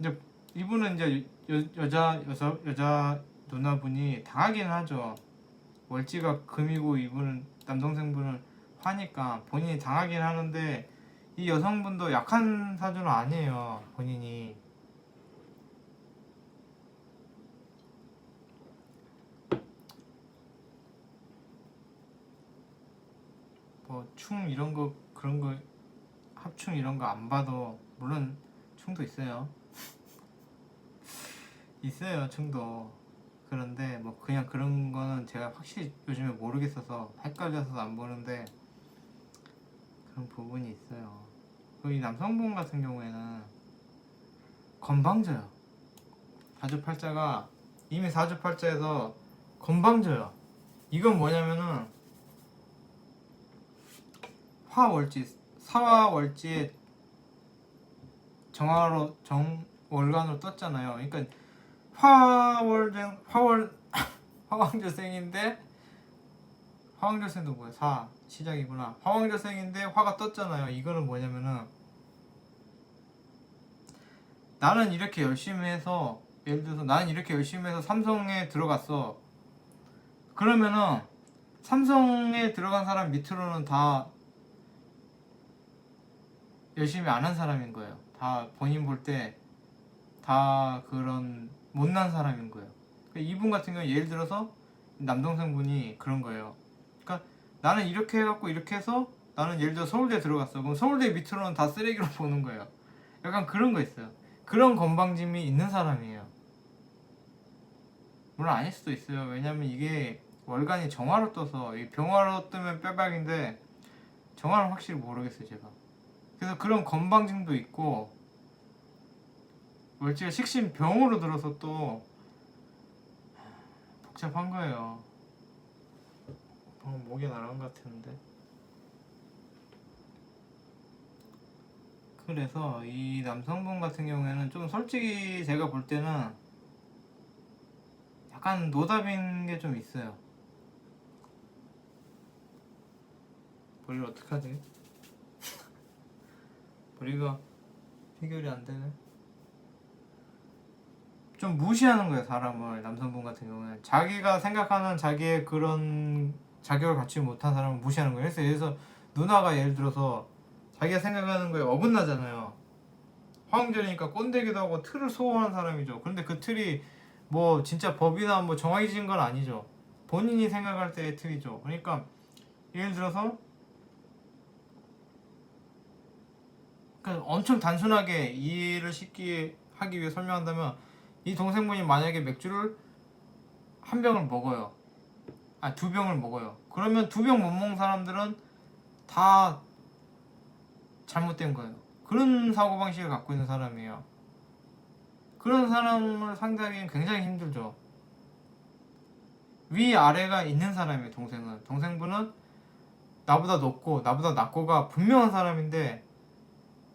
이제 이분은 이제 여자 누나분이 당하긴 하죠. 월지가 금이고 이분은 남동생분은 화니까 본인이 당하긴 하는데, 이 여성분도 약한 사주는 아니에요. 본인이 뭐 충 이런 거 그런 거 합충 이런 거 안 봐도 물론 충도 있어요. 있어요 층도. 그런데 뭐 그냥 그런 거는 제가 확실히 요즘에 모르겠어서 헷갈려서 안 보는데 그런 부분이 있어요. 이 남성분 같은 경우에는 건방져요. 사주팔자가 이미 사주팔자에서 건방져요. 이건 뭐냐면은 화월지 사화월지에 정화로 정월간으로 떴잖아요. 그러니까 화월 화왕절생인데 화왕절생도 뭐야? 사 시작이구나. 화왕절생인데 화가 떴잖아요. 이거는 뭐냐면은 나는 이렇게 열심히 해서 예를 들어서 나는 이렇게 열심히 해서 삼성에 들어갔어. 그러면은 삼성에 들어간 사람 밑으로는 다 열심히 안 한 사람인 거예요. 다 본인 볼 때 다 그런 못난 사람인 거예요. 이분 같은 경우 예를 들어서 남동생분이 그런 거예요. 그러니까 나는 이렇게 해갖고 이렇게 해서 나는 예를 들어 서울대 들어갔어. 그럼 서울대 밑으로는 다 쓰레기로 보는 거예요. 약간 그런 거 있어요. 그런 건방짐이 있는 사람이에요. 물론 아닐 수도 있어요. 왜냐면 이게 월간이 정화로 떠서 이 병화로 뜨면 빼박인데 정화는 확실히 모르겠어요 제가. 그래서 그런 건방짐도 있고 월지가 식신병으로 들어서 또 복잡한 거예요. 방금 목이 나간 것 같았는데. 그래서 이 남성분 같은 경우에는 좀 솔직히 제가 볼 때는 약간 노답인 게 좀 있어요. 머리를 어떡하지? 머리가 해결이 안 되네. 좀 무시하는 거예요 사람을. 남성분 같은 경우는 자기가 생각하는 자기의 그런 자격을 갖추지 못한 사람을 무시하는 거예요. 그래서 누나가 예를 들어서 자기가 생각하는 거에 어긋나잖아요. 화음절이니까 꼰대기도 하고 틀을 소화하는 사람이죠. 그런데 그 틀이 뭐 진짜 법이나 뭐 정해진 건 아니죠. 본인이 생각할 때의 틀이죠. 그러니까 예를 들어서 그러니까 엄청 단순하게 이해를 쉽게 하기 위해 설명한다면 이 동생분이 만약에 맥주를 한 병을 먹어요. 아, 두 병을 먹어요. 그러면 두 병 못 먹는 사람들은 다 잘못된 거예요. 그런 사고방식을 갖고 있는 사람이에요. 그런 사람을 상대하기엔 굉장히 힘들죠. 위아래가 있는 사람이에요. 동생분은 나보다 높고 나보다 낮고가 분명한 사람인데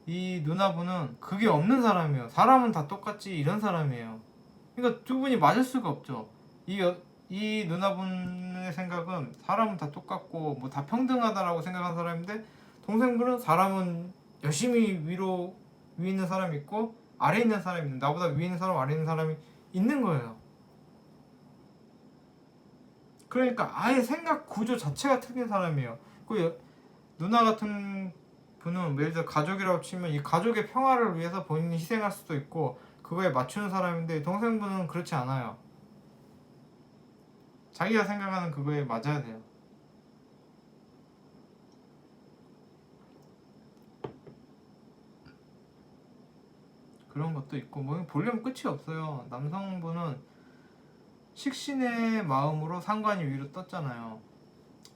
이 누나분은 그게 없는 사람이에요. 사람은 다 똑같지 이런 사람이에요. 그러니까 두 분이 맞을 수가 없죠. 이 누나분의 생각은 사람은 다 똑같고 뭐 다 평등하다라고 생각하는 사람인데 동생분은 사람은 열심히 위에 있는 사람이 있고 아래에 있는 사람이 있는 나보다 위에 있는 사람 아래에 있는 사람이 있는 거예요. 그러니까 아예 생각 구조 자체가 틀린 사람이에요. 누나 같은 분은 예를 들어 가족이라고 치면 이 가족의 평화를 위해서 본인이 희생할 수도 있고 그거에 맞추는 사람인데 동생분은 그렇지 않아요. 자기가 생각하는 그거에 맞아야 돼요. 그런 것도 있고 뭐 보려면 끝이 없어요. 남성분은 식신의 마음으로 상관이 위로 떴잖아요.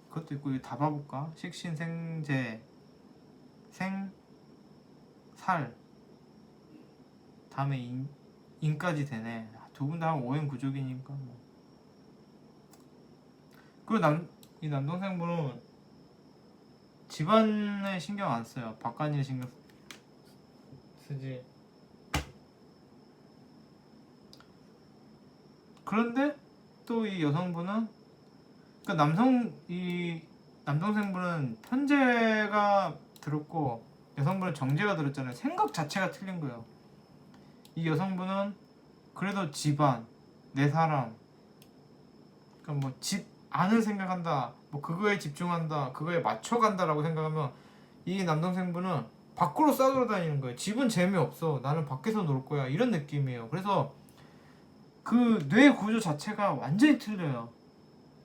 그것도 있고 다 봐볼까? 식신 생재 생살 다음에 인까지 되네. 두 분 다 오행 구족이니까 뭐. 그리고 이 남동생분은 집안에 신경 안 써요. 바깥일에 신경 쓰지. 그런데 또 이 여성분은 그러니까 이 남동생분은 편제가 들었고 여성분은 정제가 들었잖아요. 생각 자체가 틀린 거예요. 이 여성분은 그래도 집안, 내 사람, 그러니까 뭐 집 안을 생각한다, 뭐 그거에 집중한다, 그거에 맞춰간다라고 생각하면 이 남동생분은 밖으로 싸돌아다니는 거예요. 집은 재미없어. 나는 밖에서 놀 거야. 이런 느낌이에요. 그래서 그 뇌 구조 자체가 완전히 틀려요.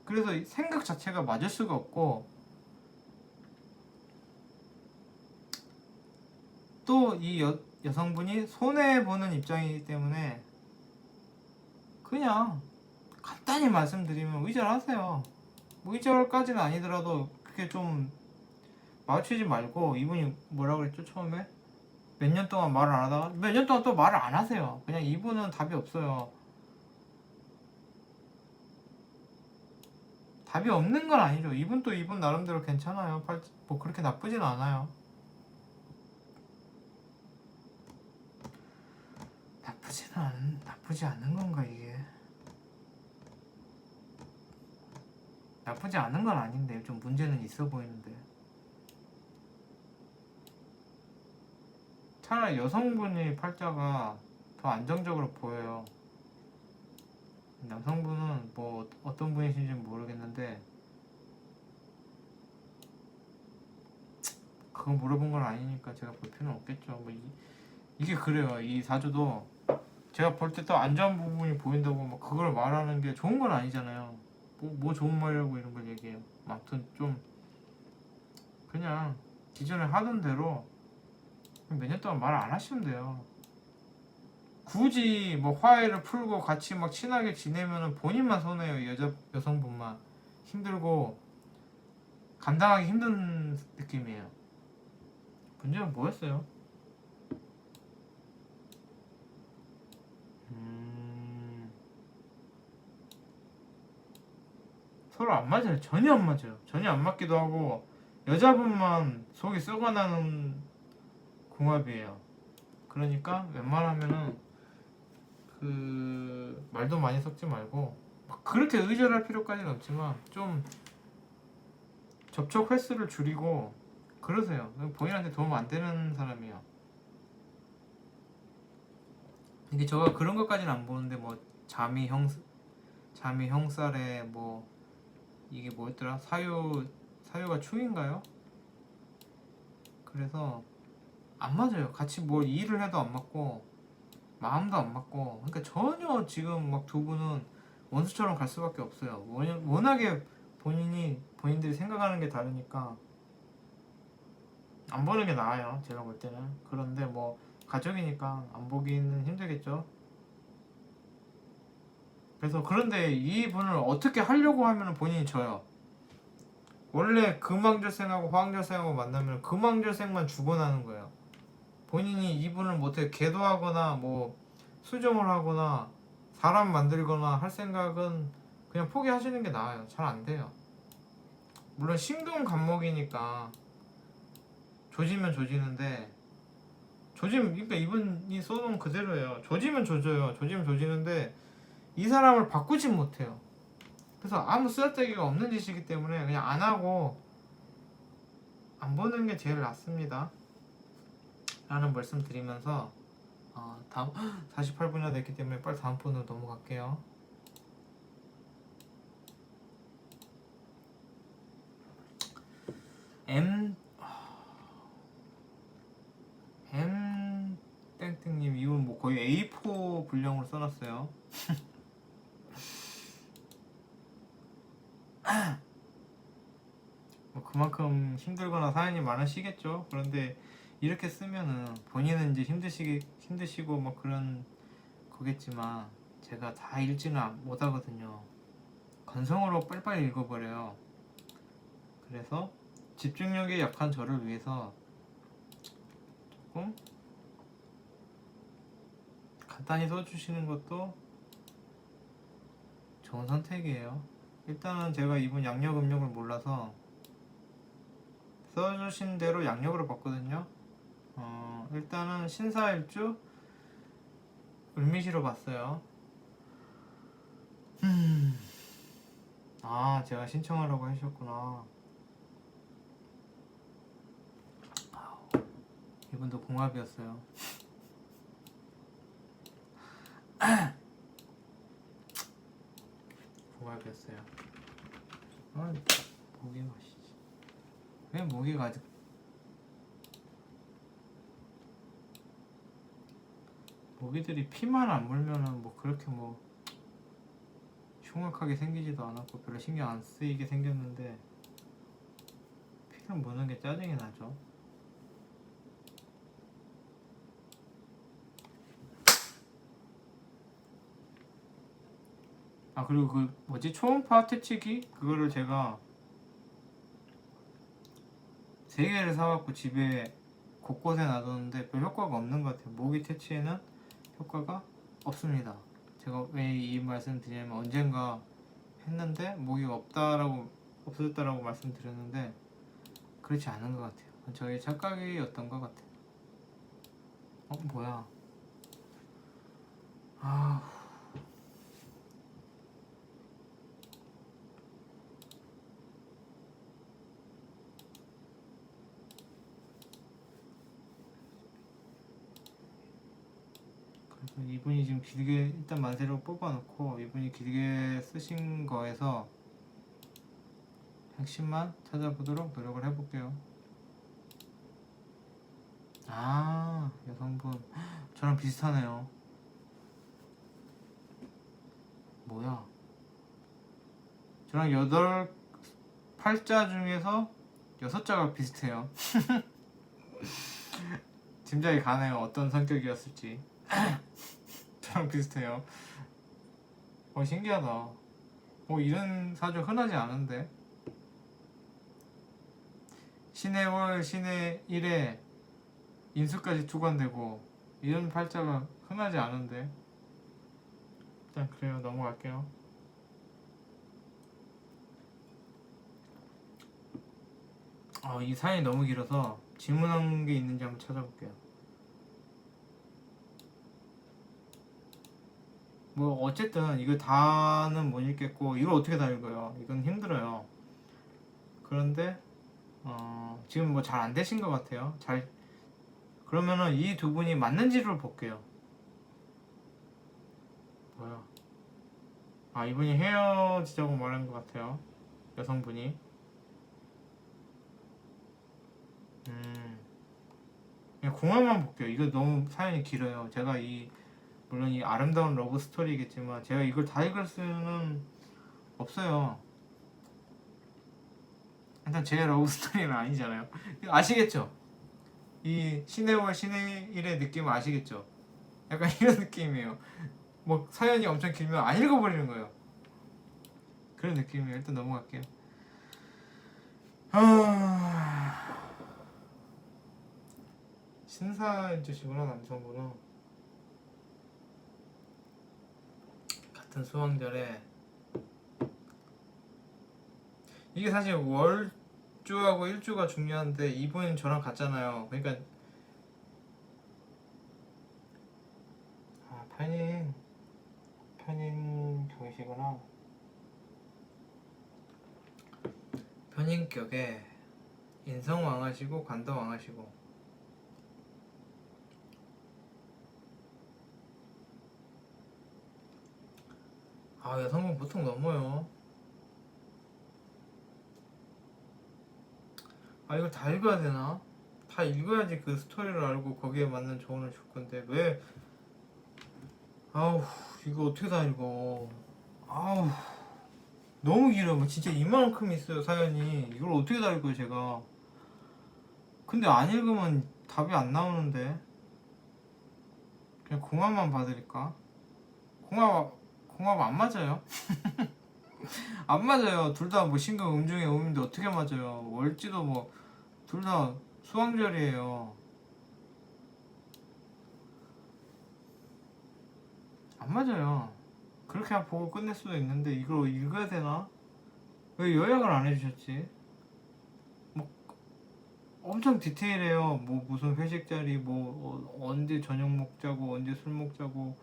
그래서 생각 자체가 맞을 수가 없고 또 이 여성분이 손해 보는 입장이기 때문에 그냥 간단히 말씀드리면 의절하세요. 뭐 의절까지는 아니더라도 그렇게 좀 마주치지 말고. 이분이 뭐라 그랬죠 처음에? 몇 년 동안 말을 안 하다가 몇 년 동안 또 말을 안 하세요. 그냥 이분은 답이 없어요. 답이 없는 건 아니죠. 이분도 이분 나름대로 괜찮아요. 뭐 그렇게 나쁘진 않아요. 나쁘지 않은 건가 이게? 나쁘지 않은 건 아닌데 좀 문제는 있어 보이는데. 차라리 여성분이 팔자가 더 안정적으로 보여요. 남성분은 뭐 어떤 분이신지는 모르겠는데 그거 물어본 건 아니니까 제가 볼 필요는 없겠죠. 뭐 이게 그래요. 이 사주도 제가 볼 때 또 안 좋은 부분이 보인다고 막 그걸 말하는 게 좋은 건 아니잖아요. 뭐 좋은 말이라고 이런 걸 얘기해요. 아무튼 좀 그냥 기존에 하던 대로 몇 년 동안 말 안 하시면 돼요. 굳이 뭐 화해를 풀고 같이 막 친하게 지내면은 본인만 손해요. 여성분만 힘들고 감당하기 힘든 느낌이에요. 문제는 뭐였어요? 서로 안 맞아요. 전혀 안 맞아요. 전혀 안 맞기도 하고 여자분만 속이 썩어나는 궁합이에요. 그러니까 웬만하면은 그 말도 많이 섞지 말고 막 그렇게 의존할 필요까지는 없지만 좀 접촉 횟수를 줄이고 그러세요. 본인한테 도움 안 되는 사람이에요. 이게 제가 그런 것까지는 안 보는데 뭐 잠이 형살에 뭐 이게 뭐였더라? 사유가 충인가요? 그래서 안 맞아요. 같이 뭐 일을 해도 안 맞고 마음도 안 맞고. 그러니까 전혀 지금 막 두 분은 원수처럼 갈 수밖에 없어요. 워낙에 본인들이 생각하는 게 다르니까 안 보는 게 나아요. 제가 볼 때는. 그런데 뭐 가족이니까 안 보기는 힘들겠죠. 그래서 그런데 이 분을 어떻게 하려고 하면 본인이 져요. 원래 금왕절생하고 화왕절생하고 만나면 금왕절생만 죽어나는 거예요. 본인이 이분을 뭐 어떻게 계도하거나 뭐 수정을 하거나 사람 만들거나 할 생각은 그냥 포기하시는 게 나아요. 잘 안 돼요. 물론 신금관목이니까 조지면 조지는데 그러니까 이분이 써놓은 그대로예요. 조지면 조져요. 조지면 조지는데 이 사람을 바꾸진 못해요. 그래서 아무 쓰잘데기가 없는 짓이기 때문에 그냥 안 하고 안 보는 게 제일 낫습니다. 라는 말씀 드리면서 다음 48분이나 됐기 때문에 빨리 다음 분으로 넘어갈게요. M 땡땡님 이분 뭐 거의 A4 분량으로 써놨어요. 뭐 그만큼 힘들거나 사연이 많으시겠죠. 그런데 이렇게 쓰면은 본인은 이제 힘드시고 뭐 그런 거겠지만 제가 다 읽지는 못하거든요. 건성으로 빨리빨리 읽어버려요. 그래서 집중력이 약한 저를 위해서 조금 간단히 써주시는 것도 좋은 선택이에요. 일단은 제가 이분 양력 음력을 몰라서 써주신 대로 양력으로 봤거든요. 일단은 신사일주 을미시로 봤어요. 제가 신청하라고 하셨구나. 이분도 공합이었어요. 공합이었어요. 목이 마시지. 왜 모기가 아직 모기들이 피만 안 물면은 뭐 그렇게 뭐 흉악하게 생기지도 않았고 별로 신경 안 쓰이게 생겼는데 피를 무는 게 짜증이 나죠. 아 그리고 그 뭐지 초음파 퇴치기 그거를 제가 3개를 사갖고 집에 곳곳에 놔뒀는데 별 효과가 없는 것 같아요. 모기 퇴치에는 효과가 없습니다. 제가 왜 이 말씀 드리냐면 언젠가 했는데 모기가 없어졌다라고 말씀드렸는데 그렇지 않은 것 같아요. 저의 착각이었던 것 같아요. 뭐야? 아 그래서 이분이 지금 길게 일단 만세로 뽑아놓고 이분이 길게 쓰신 거에서 핵심만 찾아보도록 노력을 해볼게요. 아 여성분 저랑 비슷하네요. 뭐야 저랑 8자 중에서 6자가 비슷해요. 짐작이 가네요. 어떤 성격이었을지. 저랑 비슷해요. 신기하다. 이런 사주 흔하지 않은데. 신의 월, 신의 일에 인수까지 투관되고 이런 팔자가 흔하지 않은데. 일단 그래요. 넘어갈게요. 이 사연이 너무 길어서 질문한 게 있는지 한번 찾아볼게요. 뭐 어쨌든 이거 다는 못 읽겠고 이걸 어떻게 다 읽어요? 이건 힘들어요. 그런데 지금 뭐 잘 안 되신 것 같아요. 그러면은 이 두 분이 맞는지를 볼게요. 뭐야? 이분이 헤어지자고 말한 것 같아요. 여성분이. 그냥 공화만 볼게요. 이거 너무 사연이 길어요. 물론 이 아름다운 러브 스토리겠지만 제가 이걸 다 읽을 수는 없어요. 일단 제 러브 스토리는 아니잖아요. 아시겠죠? 이 신의 월 신의 일의 느낌을 아시겠죠? 약간 이런 느낌이에요. 뭐 사연이 엄청 길면 안 읽어버리는 거예요. 그런 느낌이에요. 일단 넘어갈게요. 신사일주시구나 남성분은. 같은 수왕절에 이게 사실 월주하고 일주가 중요한데 이분은 저랑 같잖아요. 그러니까 편인 격이시구나. 편인격에 인성왕하시고 관성왕하시고 여성분 보통 넘어요. 이걸 다 읽어야 되나? 다 읽어야지 그 스토리를 알고 거기에 맞는 조언을 줄 건데 왜 이거 어떻게 다 읽어. 너무 길어. 뭐 진짜 이만큼 있어요 사연이. 이걸 어떻게 다 읽어요 제가. 근데 안 읽으면 답이 안 나오는데 그냥 공합만 봐드릴까? 공합 안 맞아요. 안 맞아요. 둘 다 뭐 신금 음중에 음인데 어떻게 맞아요. 월지도 뭐 둘 다 수왕절이에요. 안 맞아요. 그렇게 보고 끝낼 수도 있는데 이걸 읽어야 되나? 왜 요약을 안 해주셨지? 뭐 엄청 디테일해요. 뭐 무슨 회식 자리, 뭐 언제 저녁 먹자고, 언제 술 먹자고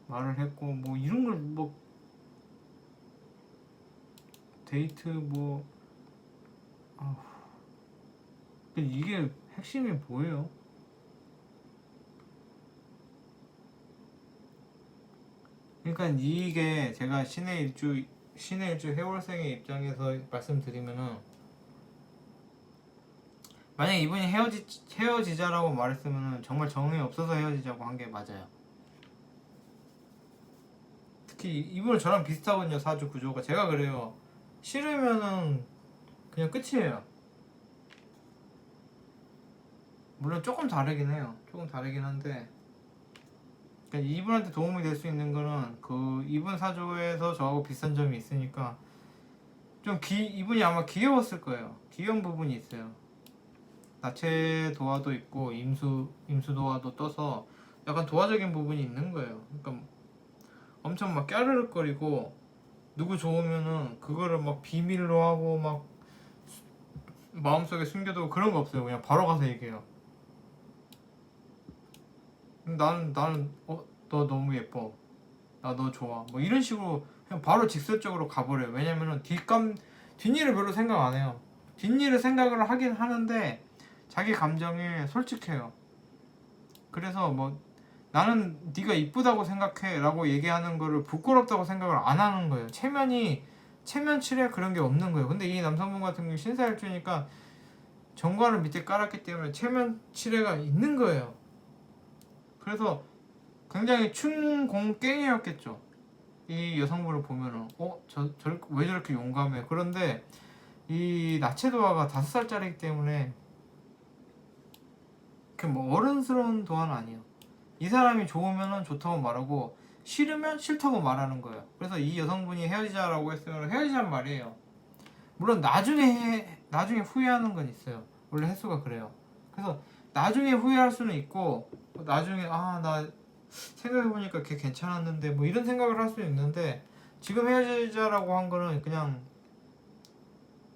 말을 했고, 뭐 이런 걸 뭐 데이트 뭐 이게 핵심이 뭐예요? 그러니까 이게 제가 신의 일주 해월생의 입장에서 말씀드리면은 만약 이분이 헤어지자라고 말했으면 정말 정이 없어서 헤어지자고 한 게 맞아요. 특히 이분은 저랑 비슷하거든요. 사주 구조가. 제가 그래요. 싫으면은 그냥 끝이에요. 물론 조금 다르긴 해요. 조금 다르긴 한데 그러니까 이분한테 도움이 될 수 있는 거는 그 이분 사주에서 저하고 비슷한 점이 있으니까 좀 이분이 아마 귀여웠을 거예요. 귀여운 부분이 있어요. 나체 도화도 있고 임수 도화도 떠서 약간 도화적인 부분이 있는 거예요. 그러니까 엄청 막 까르륵거리고 누구 좋으면은 그거를 막 비밀로 하고 막 마음속에 숨겨두고 그런 거 없어요. 그냥 바로 가서 얘기해요. 나는 너 너무 예뻐. 나 너 좋아. 뭐 이런 식으로 그냥 바로 직설적으로 가버려요. 왜냐면은 뒷일을 별로 생각 안 해요. 뒷일을 생각을 하긴 하는데 자기 감정에 솔직해요. 그래서 뭐 나는 네가 이쁘다고 생각해 라고 얘기하는 거를 부끄럽다고 생각을 안 하는 거예요. 체면칠에 그런 게 없는 거예요. 근데 이 남성분 같은 경우 신사일주니까 정관을 밑에 깔았기 때문에 체면칠해가 있는 거예요. 그래서 굉장히 춘공깽이였겠죠. 이 여성분을 보면은 왜 저렇게 용감해. 그런데 이 나체도화가 5살짜리이기 때문에 그 뭐 어른스러운 도화는 아니에요. 이 사람이 좋으면 좋다고 말하고 싫으면 싫다고 말하는 거예요. 그래서 이 여성분이 헤어지자라고 했으면 헤어지자는 말이에요. 물론 나중에 후회하는 건 있어요. 원래 횟수가 그래요. 그래서 나중에 후회할 수는 있고 나중에 나 생각해보니까 걔 괜찮았는데 뭐 이런 생각을 할 수는 있는데 지금 헤어지자라고 한 거는 그냥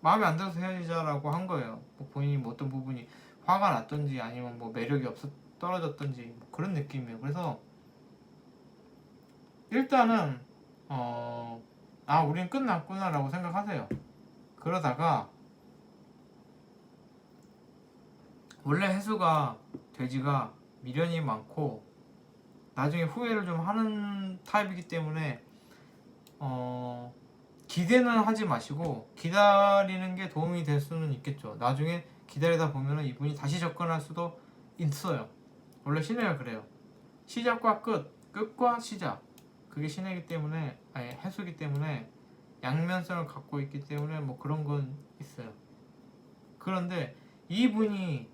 마음에 안 들어서 헤어지자라고 한 거예요. 뭐 본인이 뭐 어떤 부분이 화가 났던지 아니면 뭐 매력이 떨어졌던지 뭐 그런 느낌이에요. 그래서 일단은 우린 끝났구나 라고 생각하세요. 그러다가 원래 해수가 돼지가 미련이 많고 나중에 후회를 좀 하는 타입이기 때문에 기대는 하지 마시고 기다리는 게 도움이 될 수는 있겠죠. 나중에 기다리다 보면 이분이 다시 접근할 수도 있어요. 원래 신해가 그래요. 시작과 끝과 시작. 그게 신해기 때문에 해수기 때문에 양면성을 갖고 있기 때문에 뭐 그런 건 있어요. 그런데 이분이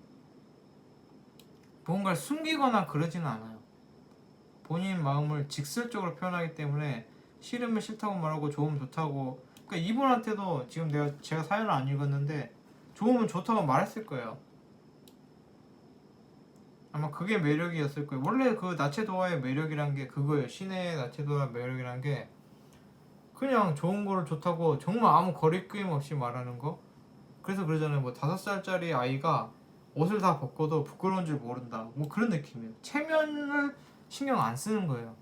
뭔가를 숨기거나 그러지는 않아요. 본인 마음을 직설적으로 표현하기 때문에 싫으면 싫다고 말하고 좋으면 좋다고. 그러니까 이분한테도 지금 제가 사연을 안 읽었는데 좋으면 좋다고 말했을 거예요. 아마 그게 매력이었을 거예요. 원래 그 나체도화의 매력이란 게 그거예요. 신의 나체도화 매력이란 게 그냥 좋은 거를 좋다고 정말 아무 거리낌 없이 말하는 거. 그래서 그러잖아요. 뭐 5살짜리 아이가 옷을 다 벗고도 부끄러운 줄 모른다. 뭐 그런 느낌이에요. 체면을 신경 안 쓰는 거예요.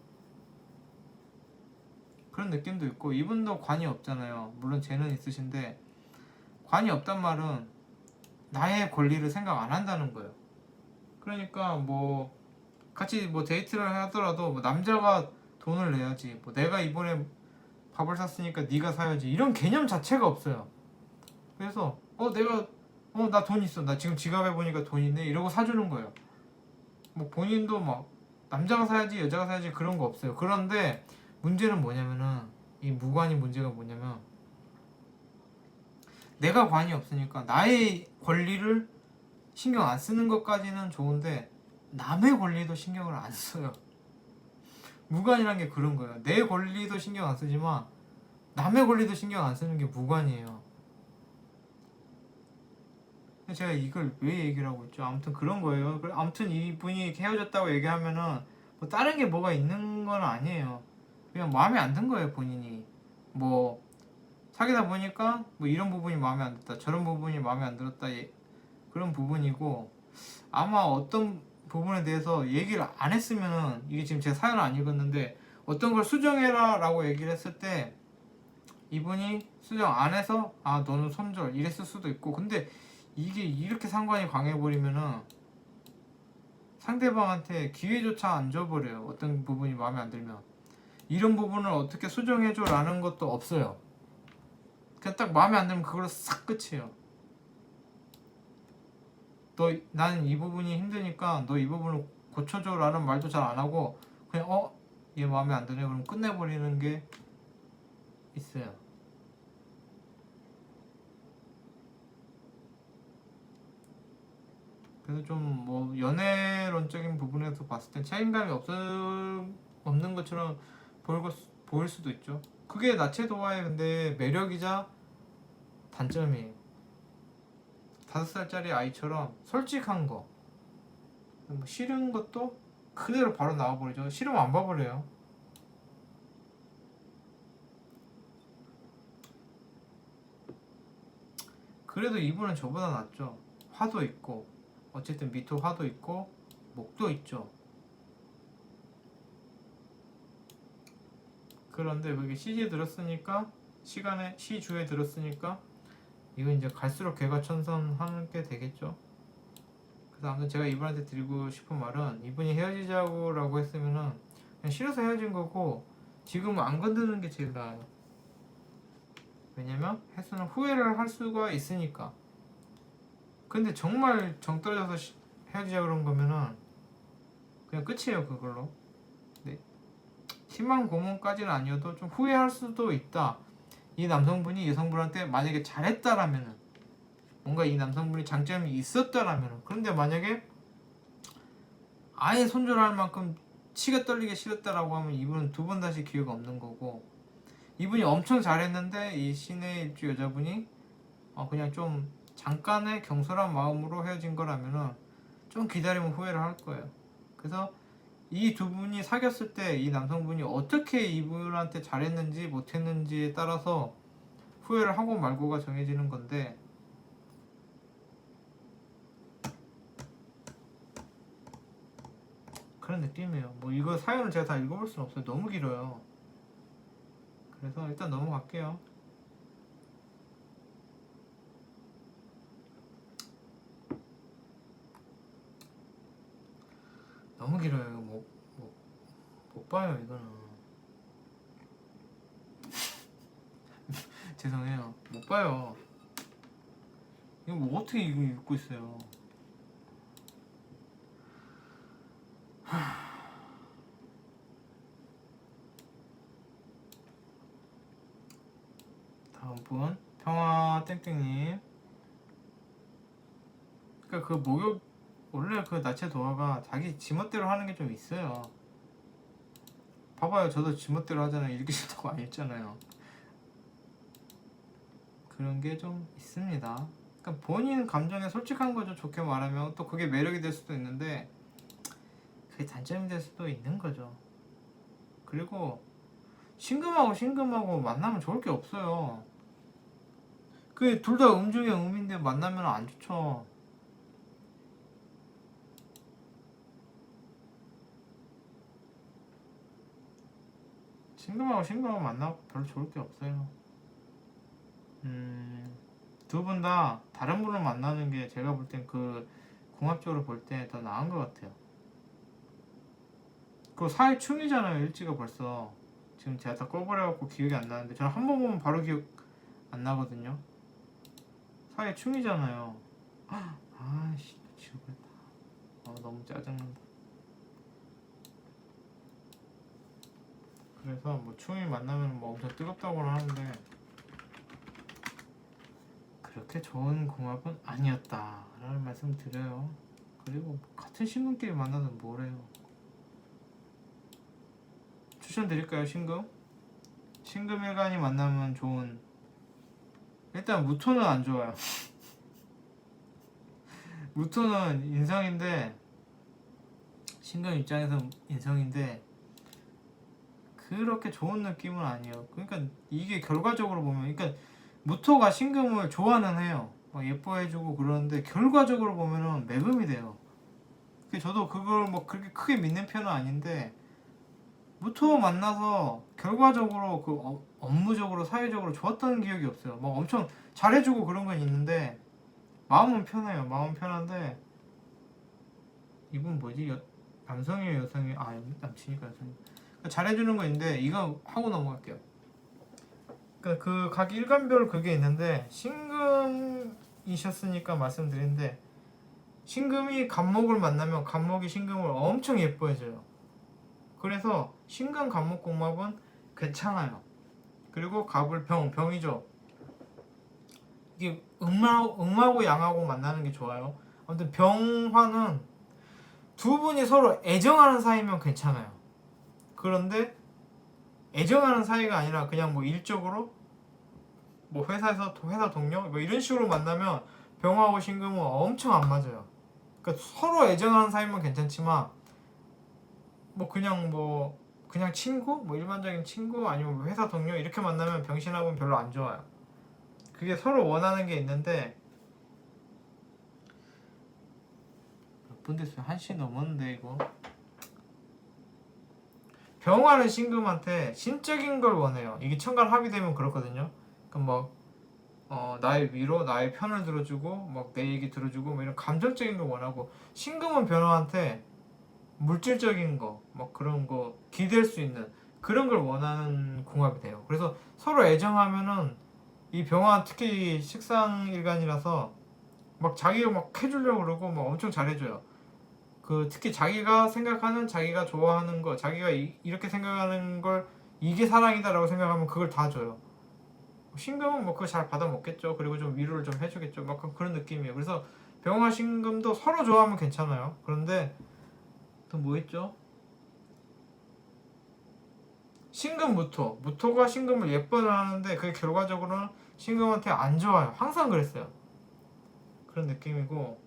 그런 느낌도 있고 이분도 관이 없잖아요. 물론 재는 있으신데 관이 없단 말은 나의 권리를 생각 안 한다는 거예요. 그러니까 뭐 같이 뭐 데이트를 하더라도 뭐 남자가 돈을 내야지. 뭐 내가 이번에 밥을 샀으니까 네가 사야지. 이런 개념 자체가 없어요. 그래서 내가 나 돈 있어. 나 지금 지갑에 보니까 돈 있네. 이러고 사주는 거예요. 뭐 본인도 막 남자가 사야지 여자가 사야지 그런 거 없어요. 그런데 문제는 뭐냐면은 이 무관이 문제가 뭐냐면 내가 관이 없으니까 나의 권리를 신경 안 쓰는 것까지는 좋은데 남의 권리도 신경을 안 써요. 무관이란 게 그런 거예요. 내 권리도 신경 안 쓰지만 남의 권리도 신경 안 쓰는 게 무관이에요. 제가 이걸 왜 얘기를 하고 있죠? 아무튼 그런 거예요. 아무튼 이분이 헤어졌다고 얘기하면은 뭐 다른 게 뭐가 있는 건 아니에요. 그냥 마음에 안 든 거예요, 본인이. 뭐 사귀다 보니까 뭐 이런 부분이 마음에 안 들었다, 저런 부분이 마음에 안 들었다, 그런 부분이고 아마 어떤 부분에 대해서 얘기를 안 했으면은 이게 지금 제 사연을 안 읽었는데 어떤 걸 수정해라 라고 얘기를 했을 때 이분이 수정 안 해서 너는 손절 이랬을 수도 있고 근데 이게 이렇게 상관이 강해버리면은 상대방한테 기회조차 안 줘버려요. 어떤 부분이 마음에 안 들면 이런 부분을 어떻게 수정해줘 라는 것도 없어요. 그냥 딱 마음에 안 들면 그걸로 싹 끝이에요. 나는 이 부분이 힘드니까 너 이 부분을 고쳐줘 라는 말도 잘 안 하고 그냥 얘 마음에 안 드네 그럼 끝내버리는 게 있어요. 그래서 그래서 좀 뭐 연애론적인 부분에서 봤을 땐 책임감이 없는 것처럼 보일 수도 있죠. 그게 나체 도화의 근데 매력이자 단점이에요. 5살짜리 아이처럼 솔직한 거, 뭐 싫은 것도 그대로 바로 나와버리죠. 싫으면 안 봐버려요. 그래도 이분은 저보다 낫죠. 화도 있고, 어쨌든 미토 화도 있고, 목도 있죠. 그런데 그게 시주에 들었으니까, 시주에 들었으니까, 이건 이제 갈수록 개가천선하게 되겠죠. 그래서 아무튼 제가 이분한테 드리고 싶은 말은, 이분이 헤어지자고 라고 했으면은 그냥 싫어서 헤어진 거고, 지금은 안 건드는 게 제일 나아요. 왜냐면 혜수는 후회를 할 수가 있으니까. 근데 정말 정 떨어져서 헤어지자 그런 거면은 그냥 끝이에요, 그걸로. 네. 희망 고문까지는 아니어도 좀 후회할 수도 있다. 이 남성분이 여성분한테 만약에 잘했다라면은, 뭔가 이 남성분이 장점이 있었다라면은. 그런데 만약에 아예 손절할 만큼 치가 떨리게 싫었다라고 하면 이분은 두 번 다시 기회가 없는 거고, 이분이 엄청 잘했는데 이 신의 일주 여자분이 그냥 좀 잠깐의 경솔한 마음으로 헤어진 거라면은 좀 기다리면 후회를 할 거예요. 그래서 이 두 분이 사귀었을 때 이 남성분이 어떻게 이분한테 잘했는지 못했는지에 따라서 후회를 하고 말고가 정해지는 건데, 그런 느낌이에요. 뭐 이거 사연을 제가 다 읽어볼 수는 없어요. 너무 길어요. 그래서 일단 넘어갈게요. 너무 길어요. 못 봐요 이거는. 죄송해요. 못 봐요. 이거 뭐 어떻게 이거 읽고 있어요. 다음 분 평화 땡땡님. 그러니까 그 목욕, 원래 그 나체 도화가 자기 지멋대로 하는 게 좀 있어요. 봐봐요, 저도 지멋대로 하잖아요. 읽기 싫다고 안 읽잖아요. 그런 게 좀 있습니다. 그러니까 본인 감정에 솔직한 거죠. 좋게 말하면 또 그게 매력이 될 수도 있는데 그게 단점이 될 수도 있는 거죠. 그리고 신금하고 만나면 좋을 게 없어요. 그 둘 다 중에 음인데 만나면 안 좋죠. 신금하고 만나고 별로 좋을 게 없어요. 두 분 다 다른 분을 만나는 게 제가 볼 땐 그 궁합적으로 볼 때 더 나은 것 같아요. 그거 사회충이잖아요, 일지가 벌써. 지금 제가 다 꺼버려갖고 기억이 안 나는데, 저는 한 번 보면 바로 기억 안 나거든요. 사회충이잖아요. 아씨, 지우겠다. 너무 짜증난다. 그래서 뭐 충이 만나면 뭐 엄청 뜨겁다고는 하는데 그렇게 좋은 궁합은 아니었다 라는 말씀 드려요. 그리고 같은 신금끼리 만나서 뭐래요. 추천드릴까요? 신금일간이 만나면 좋은, 일단 무토는 안 좋아요. 무토는 인성인데, 신금 입장에서 인성인데 그렇게 좋은 느낌은 아니에요. 그러니까 이게 결과적으로 보면, 그러니까 무토가 신금을 좋아는 해요. 예뻐해주고 그러는데 결과적으로 보면은 매금이 돼요. 저도 그걸 뭐 그렇게 크게 믿는 편은 아닌데, 무토 만나서 결과적으로 그 업무적으로 사회적으로 좋았던 기억이 없어요. 막 엄청 잘해주고 그런 건 있는데 마음은 편해요. 마음은 편한데, 이분 뭐지? 남성이에요, 여성이에요? 남친이니까 여성. 잘해주는 거 있는데 이거 하고 넘어갈게요. 그러니까 그 각 일간별 그게 있는데, 신금이셨으니까 말씀드리는데, 신금이 간목을 만나면 간목이 신금을 엄청 예뻐해줘요. 그래서 신금 간목 궁합은 괜찮아요. 그리고 갑을 병이죠. 이게 음하고 양하고 만나는 게 좋아요. 아무튼 병화는 두 분이 서로 애정하는 사이면 괜찮아요. 그런데 애정하는 사이가 아니라 그냥 뭐 일적으로 뭐 회사 동료 뭐 이런 식으로 만나면 병화하고 신금은 엄청 안 맞아요. 그러니까 서로 애정하는 사이면 괜찮지만 뭐 그냥 친구 뭐 일반적인 친구 아니면 뭐 회사 동료 이렇게 만나면 병신하고는 별로 안 좋아요. 그게 서로 원하는 게 있는데 몇 분 됐어요? 1시 넘었는데 이거 병화는 신금한테 신적인 걸 원해요. 이게 천간 합의되면 그렇거든요. 그럼 나의 위로, 나의 편을 들어주고, 막 내 얘기 들어주고, 뭐 이런 감정적인 걸 원하고, 신금은 변화한테 물질적인 거, 막 그런 거 기댈 수 있는 그런 걸 원하는 궁합이 돼요. 그래서 서로 애정하면은 이 병화 특히 식상일간이라서 막 자기가 막 해주려고 그러고 막 엄청 잘해줘요. 그 특히 자기가 생각하는 자기가 좋아하는 거, 자기가 이렇게 생각하는 걸 이게 사랑이다라고 생각하면 그걸 다 줘요. 신금은 뭐 그거 잘 받아 먹겠죠. 그리고 좀 위로를 좀 해주겠죠. 막 그런 느낌이에요. 그래서 병화 신금도 서로 좋아하면 괜찮아요. 그런데 또 뭐 있죠? 신금 무토가 신금을 예뻐는 하는데 그게 결과적으로는 신금한테 안 좋아요. 항상 그랬어요. 그런 느낌이고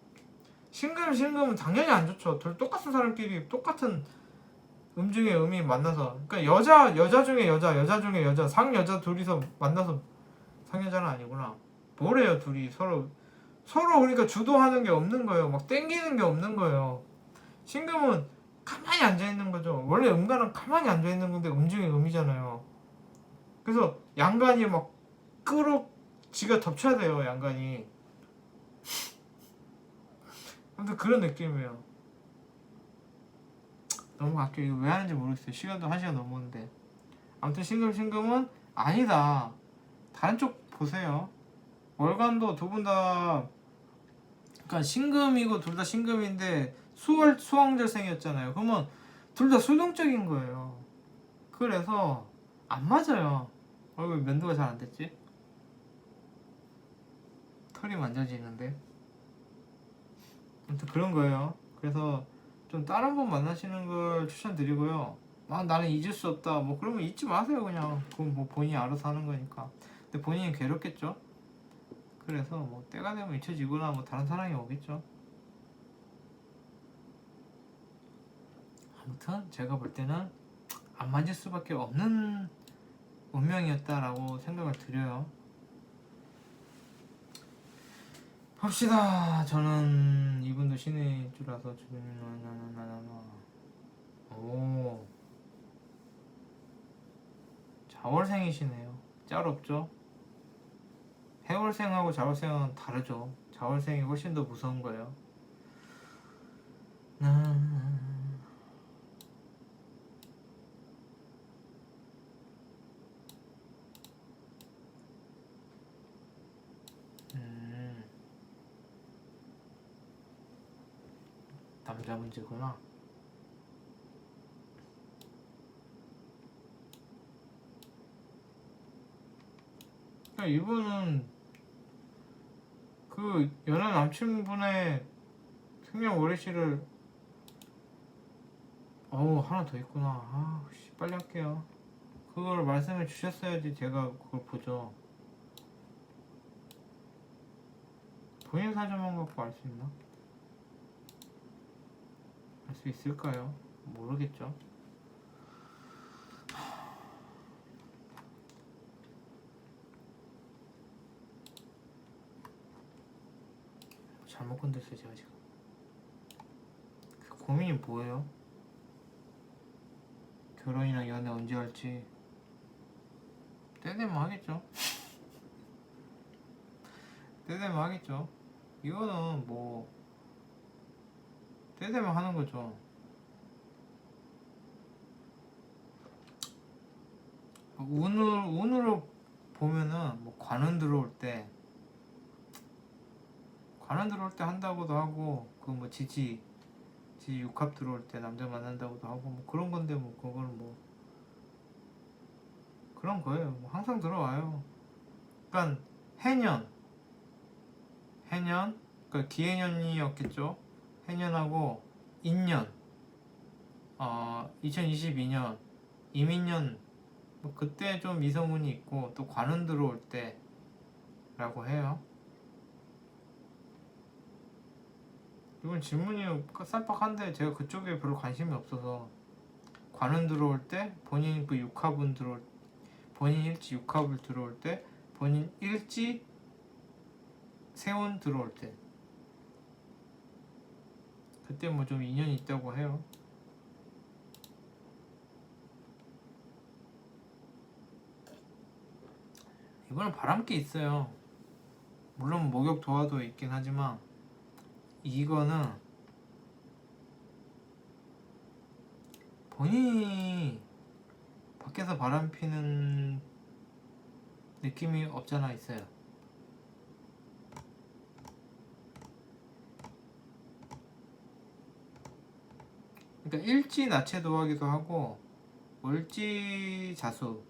신금은 당연히 안 좋죠. 둘 똑같은 사람끼리 똑같은 중에 음이 만나서 그러니까 여자 중에 여자 중에 여자 상여자 둘이서 만나서 상여자는 아니구나. 뭐래요 둘이 서로 그러니까 주도하는 게 없는 거예요. 막 땡기는 게 없는 거예요. 신금은 가만히 앉아 있는 거죠. 원래 음간은 가만히 앉아 있는 건데 중에 음이잖아요. 그래서 양간이 막 지가 덮쳐야 돼요. 양간이. 아무튼 그런 느낌이에요. 너무 갈게요. 이거 왜 하는지 모르겠어요. 시간도 1시간 넘었는데. 아무튼 신금은 아니다. 다른 쪽 보세요. 월간도 두 분 다 그러니까 신금이고 둘 다 신금인데 수왕절생이었잖아요. 그러면 둘 다 수동적인 거예요. 그래서 안 맞아요. 얼굴 면도가 잘 안 됐지? 털이 만져지는데. 아무튼 그런 거예요. 그래서 좀 다른 분 만나시는 걸 추천드리고요. 나는 잊을 수 없다. 뭐 그러면 잊지 마세요 그냥. 그건 뭐 본인이 알아서 하는 거니까. 근데 본인이 괴롭겠죠. 그래서 뭐 때가 되면 잊혀지거나 뭐 다른 사랑이 오겠죠. 아무튼 제가 볼 때는 안 맞을 수밖에 없는 운명이었다라고 생각을 드려요. 봅시다. 저는 이분도 신의 줄라서 오 자월생이시네요. 짤 없죠? 해월생하고 자월생은 다르죠. 자월생이 훨씬 더 무서운 거예요. 남자 문제구나. 그러니까 이분은 그 연하 남친분의 생년 월일치를 하나 더 있구나. 빨리 할게요. 그걸 말씀해 주셨어야지 제가 그걸 보죠. 본인 사정만 갖고 알 수 있나? 알 수 있을까요? 모르겠죠. 잘못 건드렸어요 제가 지금. 그 고민이 뭐예요? 결혼이나 연애 언제 할지 때 되면 하겠죠. 때 되면 하겠죠. 이거는 뭐 때 되면 하는 거죠. 운으로 보면은 뭐 관운 들어올 때 한다고도 하고 그 뭐 지지 육합 들어올 때 남자 만난다고도 하고 뭐 그런 건데 뭐 그거는 뭐 그런 거예요. 뭐 항상 들어와요. 그러니까 해년 그러니까 기해년이었겠죠. 해년하고 인년, 2022년 이민년, 뭐 그때 좀 미성운이 있고 또 관운 들어올 때라고 해요. 이건 질문이 쌀박한데 제가 그쪽에 별로 관심이 없어서 관운 들어올 때 본인 그 육합은 들어올 본인 일지 육합을 들어올 때 본인 일지 세운 들어올 때 그때 뭐 좀 인연이 있다고 해요. 이번엔 바람기 있어요. 물론 목욕 도화도 있긴 하지만 이거는 본인이 밖에서 바람 피는 느낌이 없잖아 있어요. 그러니까 일지 나체 도화기도 하고 월지 자수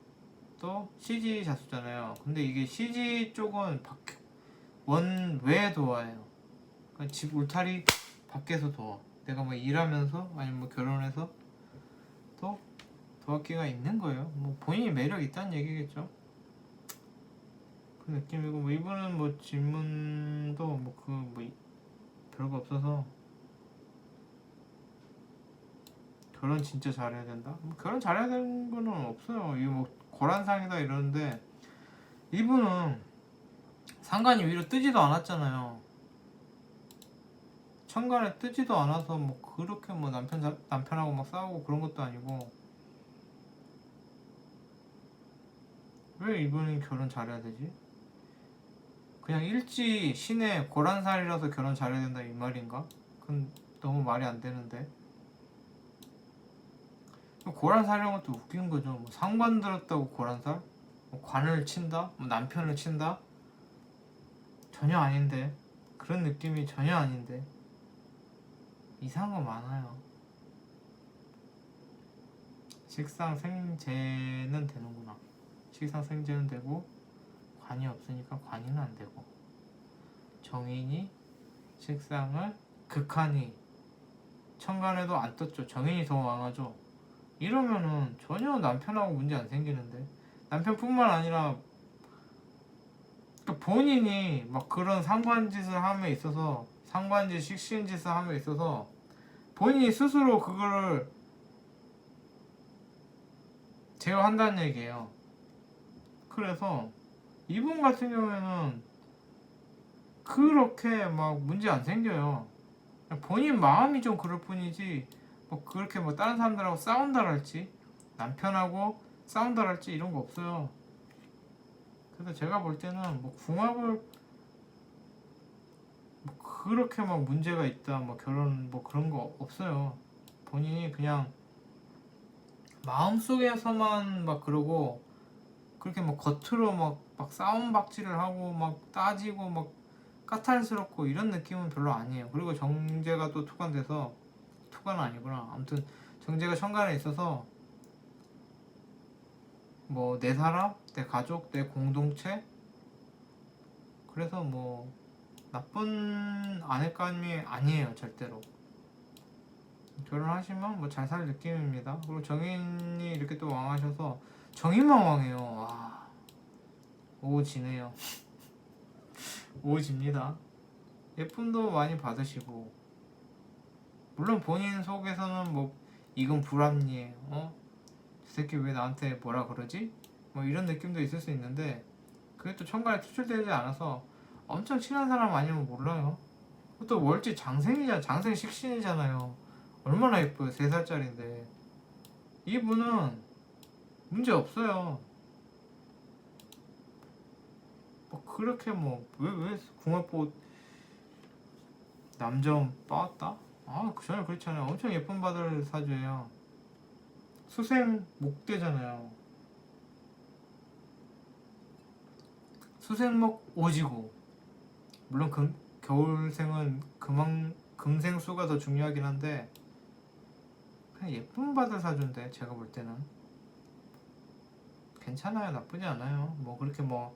또 CG 자수잖아요. 근데 이게 CG 쪽은 원외 도화예요. 그러니까 집 울타리 밖에서 도화. 내가 뭐 일하면서 아니면 뭐 결혼해서 또 도화기가 있는 거예요. 뭐 본인이 매력 있다는 얘기겠죠. 그 느낌이고 뭐 이분은 뭐 질문도 뭐 별거 없어서 결혼 진짜 잘해야 된다. 뭐 결혼 잘해야 되는 거는 없어요. 이거 뭐 고란상이다 이러는데 이분은 상관이 위로 뜨지도 않았잖아요. 천간에 뜨지도 않아서 뭐 그렇게 뭐 남편하고 막 싸우고 그런 것도 아니고 왜 이분이 결혼 잘해야 되지? 그냥 일지 신의 고란살이라서 결혼 잘해야 된다 이 말인가? 그건 너무 말이 안 되는데. 고란살이란 것도 웃긴 거죠. 뭐 상관 들었다고 고란살? 뭐 관을 친다? 뭐 남편을 친다? 전혀 아닌데. 그런 느낌이 전혀 아닌데. 이상한 거 많아요. 식상생재는 되는구나. 식상생재는 되고 관이 없으니까 관이는 안 되고 정인이 식상을 극한이 천간에도 안 떴죠. 정인이 더 왕하죠. 이러면은 전혀 남편하고 문제 안 생기는데 남편뿐만 아니라 본인이 막 그런 상관짓을 함에 있어서 상관짓 식신짓을 함에 있어서 본인이 스스로 그거를 제어한다는 얘기예요. 그래서 이분 같은 경우에는 그렇게 막 문제 안 생겨요. 본인 마음이 좀 그럴 뿐이지 뭐 그렇게 뭐 다른 사람들하고 싸운다랄지 남편하고 싸운다랄지 이런 거 없어요. 그래서 제가 볼 때는 뭐 궁합을 뭐 그렇게 막 문제가 있다 뭐 결혼 뭐 그런 거 없어요. 본인이 그냥 마음속에서만 막 그러고 그렇게 막 겉으로 막 싸움박질을 하고 막 따지고 막 까탈스럽고 이런 느낌은 별로 아니에요. 그리고 정제가 또 투관돼서 투관은 아니구나. 아무튼 정제가 천간에 있어서 뭐 내 사람, 내 가족, 내 공동체 그래서 뭐 나쁜 아내감이 아니에요 절대로. 결혼하시면 뭐 잘 살 느낌입니다. 그리고 정인이 이렇게 또 왕하셔서 정인만 왕해요. 와 오지네요. 오집니다. 예쁨도 많이 받으시고 물론 본인 속에서는 뭐 이건 불합리해. 저 새끼 왜 나한테 뭐라 그러지? 뭐 이런 느낌도 있을 수 있는데 그게 또 천간에 투출되지 않아서 엄청 친한 사람 아니면 몰라요. 또 월지 장생이잖아. 장생 식신이잖아요. 얼마나 예뻐요. 3살짜리인데 이분은 문제 없어요. 뭐 그렇게 뭐 왜 궁합보 남점 빠았다? 전혀 그렇지 않아요. 엄청 예쁨 받을 사주예요. 수생 목대잖아요. 수생목 오지고 물론 겨울생은 금생수가 더 중요하긴 한데 그냥 예쁨 받을 사주인데 제가 볼 때는 괜찮아요. 나쁘지 않아요. 뭐 그렇게 뭐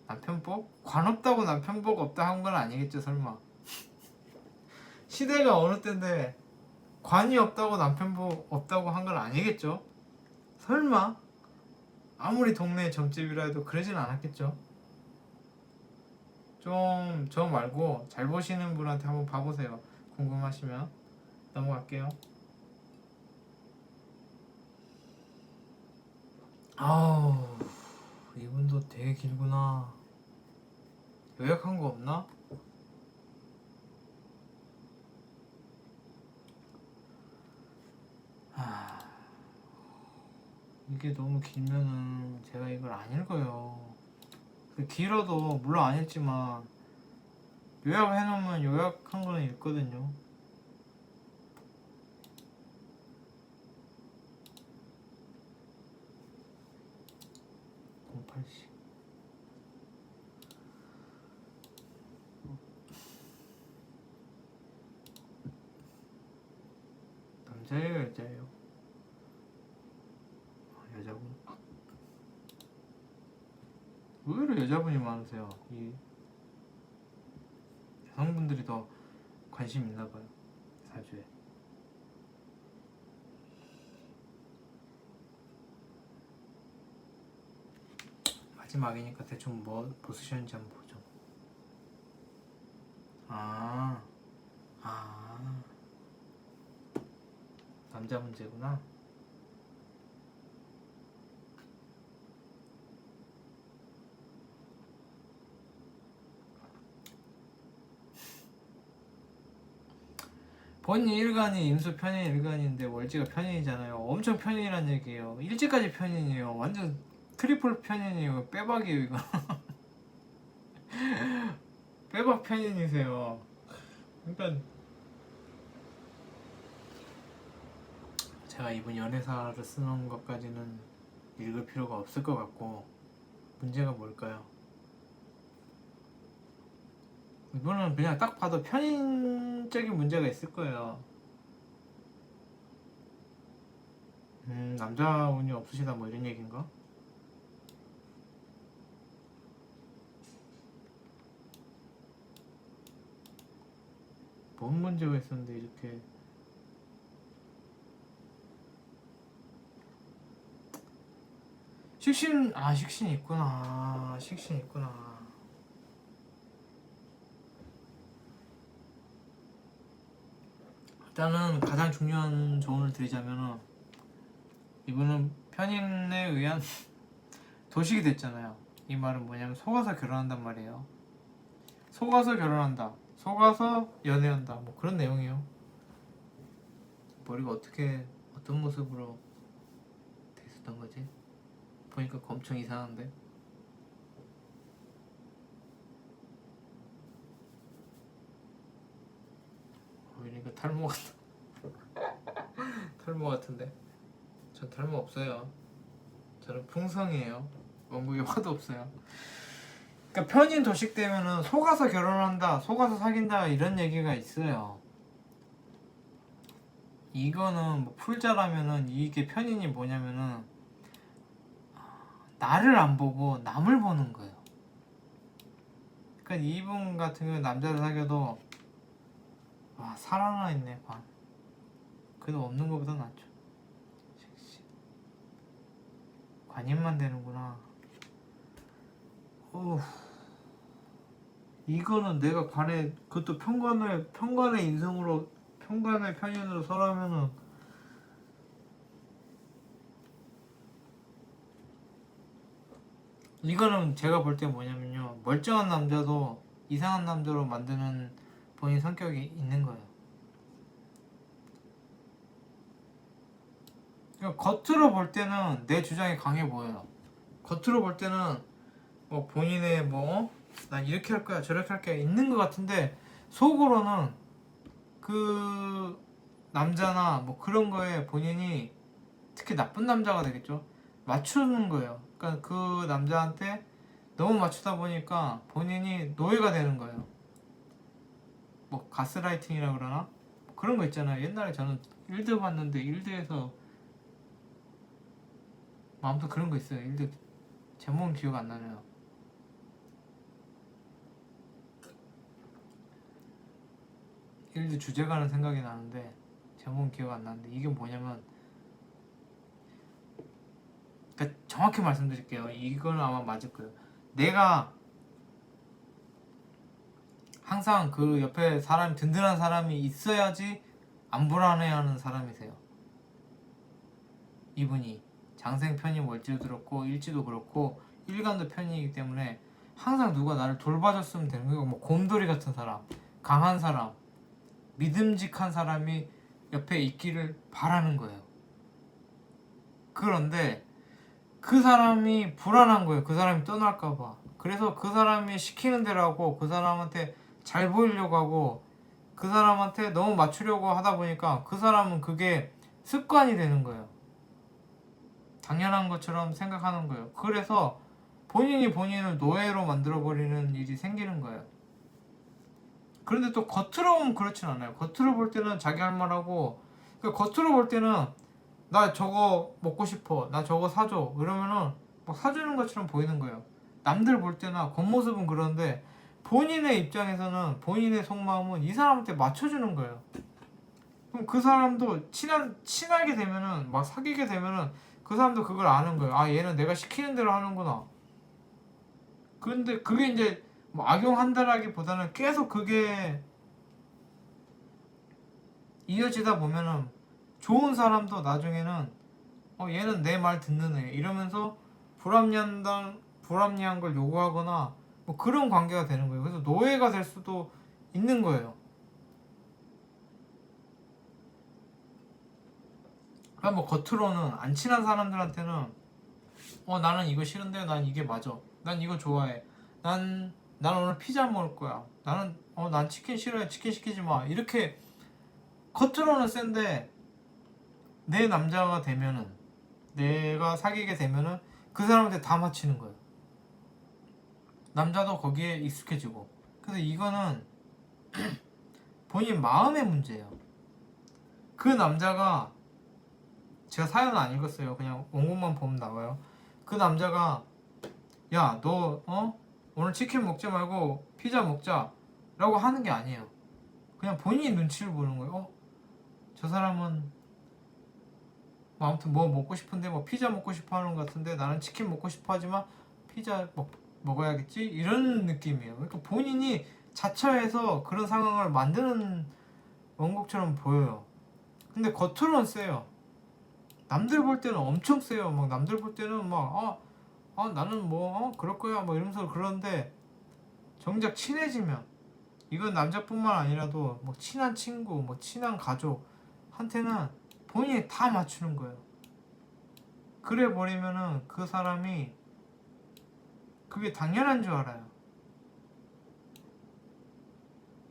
남편복? 관 없다고 남편복 없다 한 건 아니겠죠 설마. 시대가 어느 때인데 관이 없다고 남편부 없다고 한 건 아니겠죠? 설마 아무리 동네 점집이라 해도 그러진 않았겠죠? 좀 저 말고 잘 보시는 분한테 한번 봐보세요. 궁금하시면. 넘어갈게요. 아우, 이분도 되게 길구나. 요약한 거 없나? 아, 이게 너무 길면은 제가 이걸 안 읽어요. 길어도 물론 안 읽지만 요약해놓으면 요약한 거는 읽거든요. (080) 남자예요 여자예요? 여자분. 의외로 여자분이 많으세요. 이 여성분들이 더 관심 있나봐요 사주에. 마지막이니까 대충 뭐 쓰셨는지 한번 보죠. 아 남자 문제구나. 본인 일간이 임수 편인 일간인데 월지가 편인이잖아요. 엄청 편인이란 얘기예요. 일지까지 편인이에요. 완전 트리플 편인이에요. 빼박이에요 이거. 빼박 편인이세요. 그러니까 제가 이분 연애사를 쓰는 것까지는 읽을 필요가 없을 것 같고, 문제가 뭘까요? 이분은 그냥 딱 봐도 편인적인 문제가 있을 거예요. 남자 운이 없으시다 뭐 이런 얘기인가? 뭔 문제가 있었는데 이렇게. 식신이 있구나. 식신이 있구나. 일단은 가장 중요한 조언을 드리자면은, 이분은 편인에 의한 도식이 됐잖아요. 이 말은 뭐냐면 속아서 결혼한단 말이에요. 속아서 결혼한다, 속아서 연애한다, 뭐 그런 내용이에요. 머리가 어떤 모습으로 돼 있었던 거지? 보니까 엄청 이상한데? 보니까 탈모 같다. 탈모 같은데? 전 탈모 없어요. 저는 풍성이에요. 원국에 화도 없어요. 그러니까 편인 도식 되면은 속아서 결혼한다, 속아서 사귄다 이런 얘기가 있어요. 이거는 뭐 풀자라면은 이게 편인이 뭐냐면은 나를 안 보고 남을 보는 거예요. 그러니까 이분 같은 경우 남자를 사귀어도 살 하나 있네 관. 그래도 없는 것보다 낫죠. 관인만 되는구나. 이거는 내가 관에 그것도 편관의 인성으로 편관의 편인으로 설하면은 이거는 제가 볼 때 뭐냐면요, 멀쩡한 남자도 이상한 남자로 만드는 본인 성격이 있는 거예요. 그러니까 겉으로 볼 때는 내 주장이 강해 보여요. 겉으로 볼 때는 뭐 본인의 난 이렇게 할 거야 저렇게 할 거야 있는 것 같은데, 속으로는 그 남자나 뭐 그런 거에 본인이, 특히 나쁜 남자가 되겠죠, 맞추는 거예요. 그러니까 그 남자한테 너무 맞추다 보니까 본인이 노예가 되는 거예요. 뭐 가스라이팅이라 그러나 그런 거 있잖아요. 옛날에 저는 일드 봤는데 일드에서 아무튼 그런 거 있어요. 일드 제목은 기억 안 나네요. 일드 주제가는 생각이 나는데 제목은 기억 안 나는데 이게 뭐냐면, 그러니까 정확히 말씀드릴게요. 이건 아마 맞을 거예요. 내가 항상 그 옆에 사람, 든든한 사람이 있어야지 안 불안해하는 사람이세요. 이분이 장생 편이 월지도 그렇고 일지도 그렇고 일간도 편이기 때문에 항상 누가 나를 돌봐줬으면 되는 거고, 뭐 곰돌이 같은 사람, 강한 사람, 믿음직한 사람이 옆에 있기를 바라는 거예요. 그런데 그 사람이 불안한 거예요. 그 사람이 떠날까봐. 그래서 그 사람이 시키는 대로 하고 그 사람한테 잘 보이려고 하고 그 사람한테 너무 맞추려고 하다 보니까 그 사람은 그게 습관이 되는 거예요. 당연한 것처럼 생각하는 거예요. 그래서 본인이 본인을 노예로 만들어버리는 일이 생기는 거예요. 그런데 또 겉으로 보면 그렇진 않아요. 겉으로 볼 때는 자기 할 말하고, 그러니까 겉으로 볼 때는 나 저거 먹고 싶어, 나 저거 사줘, 이러면은 막 사주는 것처럼 보이는 거예요. 남들 볼 때나 겉모습은 그런데 본인의 입장에서는, 본인의 속마음은 이 사람한테 맞춰주는 거예요. 그럼 그 사람도 친하게 되면은, 막 사귀게 되면은 그 사람도 그걸 아는 거예요. 아, 얘는 내가 시키는 대로 하는구나. 그런데 그게 이제 뭐 악용한다라기보다는 계속 그게 이어지다 보면은 좋은 사람도 나중에는 얘는 내 말 듣는 애 이러면서 불합리한 걸 요구하거나 뭐 그런 관계가 되는 거예요. 그래서 노예가 될 수도 있는 거예요. 그러니까 뭐 겉으로는 안 친한 사람들한테는 나는 이거 싫은데 난 이게 맞아, 난 이거 좋아해, 난 오늘 피자 먹을 거야, 난 치킨 싫어해, 치킨 시키지 마, 이렇게 겉으로는 센데 내 남자가 되면은, 내가 사귀게 되면은 그 사람한테 다 맞히는 거예요. 남자도 거기에 익숙해지고. 그래서 이거는 본인 마음의 문제예요. 그 남자가, 제가 사연은 안 읽었어요. 그냥 원고만 보면 나와요. 그 남자가 야, 너 오늘 치킨 먹지 말고 피자 먹자 라고 하는 게 아니에요. 그냥 본인이 눈치를 보는 거예요. 저 사람은 뭐 아무튼 뭐 먹고 싶은데 뭐 피자 먹고 싶어 하는 것 같은데 나는 치킨 먹고 싶어 하지만 피자 먹어야겠지? 이런 느낌이에요. 그러니까 본인이 자처해서 그런 상황을 만드는 원곡처럼 보여요. 근데 겉으로는 세요. 남들 볼 때는 엄청 세요. 막 남들 볼 때는 막 나는 뭐 그럴 거야 뭐 이러면서 그러는데 정작 친해지면, 이건 남자뿐만 아니라도 뭐 친한 친구, 뭐 친한 가족한테는 본인이 다 맞추는 거예요. 그래 버리면은 그 사람이 그게 당연한 줄 알아요.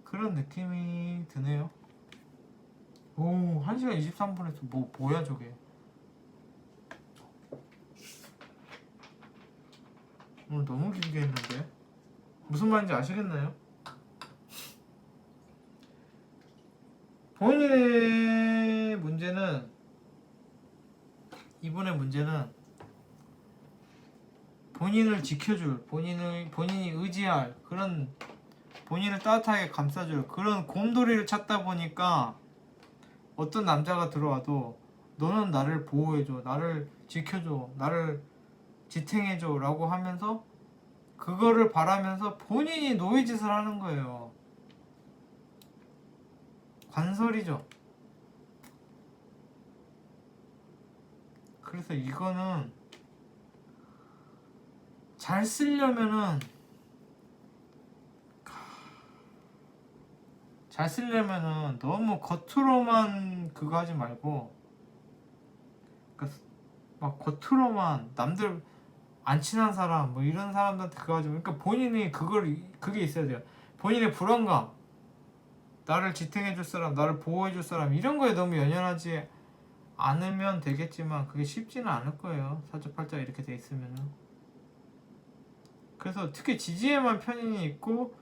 그런 느낌이 드네요. 오, 1시간 23분에서 뭐야 저게. 오늘 너무 길게 했는데 무슨 말인지 아시겠나요? 본인의 문제는, 이분의 문제는 본인을 지켜줄, 본인이 의지할, 그런 본인을 따뜻하게 감싸줄 그런 곰돌이를 찾다 보니까 어떤 남자가 들어와도 너는 나를 보호해줘, 나를 지켜줘, 나를 지탱해줘 라고 하면서 그거를 바라면서 본인이 노예짓을 하는 거예요. 관설이죠. 그래서 이거는 잘 쓰려면은 너무 겉으로만 그거 하지 말고, 그러니까 막 겉으로만 남들 안 친한 사람 뭐 이런 사람들한테 그거 하지 말고, 그러니까 본인이 그게 있어야 돼요. 본인의 불안감, 나를 지탱해줄 사람, 나를 보호해줄 사람, 이런 거에 너무 연연하지 않으면 되겠지만 그게 쉽지는 않을 거예요. 사주팔자 이렇게 돼 있으면은. 그래서 특히 지지에만 편인이 있고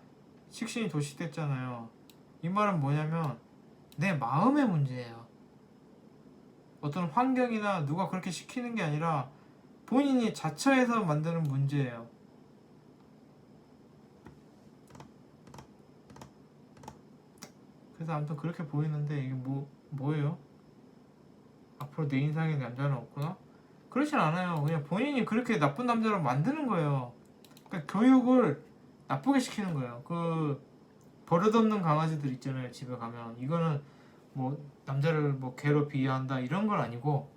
식신이 도식됐잖아요. 이 말은 뭐냐면 내 마음의 문제예요. 어떤 환경이나 누가 그렇게 시키는 게 아니라 본인이 자처해서 만드는 문제예요. 그래서 아무튼 그렇게 보이는데 이게 뭐예요? 앞으로 내 인상에 남자는 없구나? 그렇진 않아요. 그냥 본인이 그렇게 나쁜 남자로 만드는 거예요. 그러니까 교육을 나쁘게 시키는 거예요. 그 버릇없는 강아지들 있잖아요. 집에 가면 이거는 뭐 남자를 뭐 개로 비유한다 이런 건 아니고,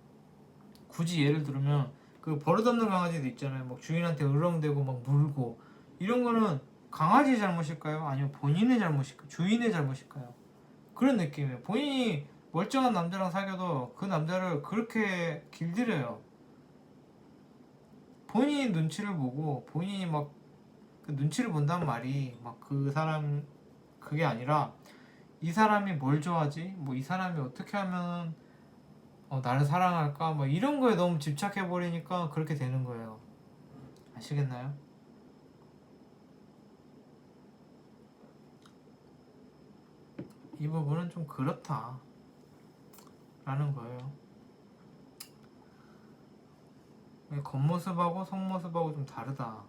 굳이 예를 들면 그 버릇없는 강아지들 있잖아요. 뭐 주인한테 으렁대고 막 물고 이런 거는 강아지 잘못일까요? 아니면 본인의 잘못일까요? 주인의 잘못일까요? 그런 느낌이에요. 본인이 멀쩡한 남자랑 사귀어도 그 남자를 그렇게 길들여요. 본인이 눈치를 보고 본인이 막 그 눈치를 본단 말이 막 그 사람 그게 아니라 이 사람이 뭘 좋아하지? 뭐 이 사람이 어떻게 하면 나를 사랑할까? 뭐 이런 거에 너무 집착해 버리니까 그렇게 되는 거예요. 아시겠나요? 이 부분은 좀 그렇다 라는 거예요. 겉모습하고 속모습하고 좀 다르다.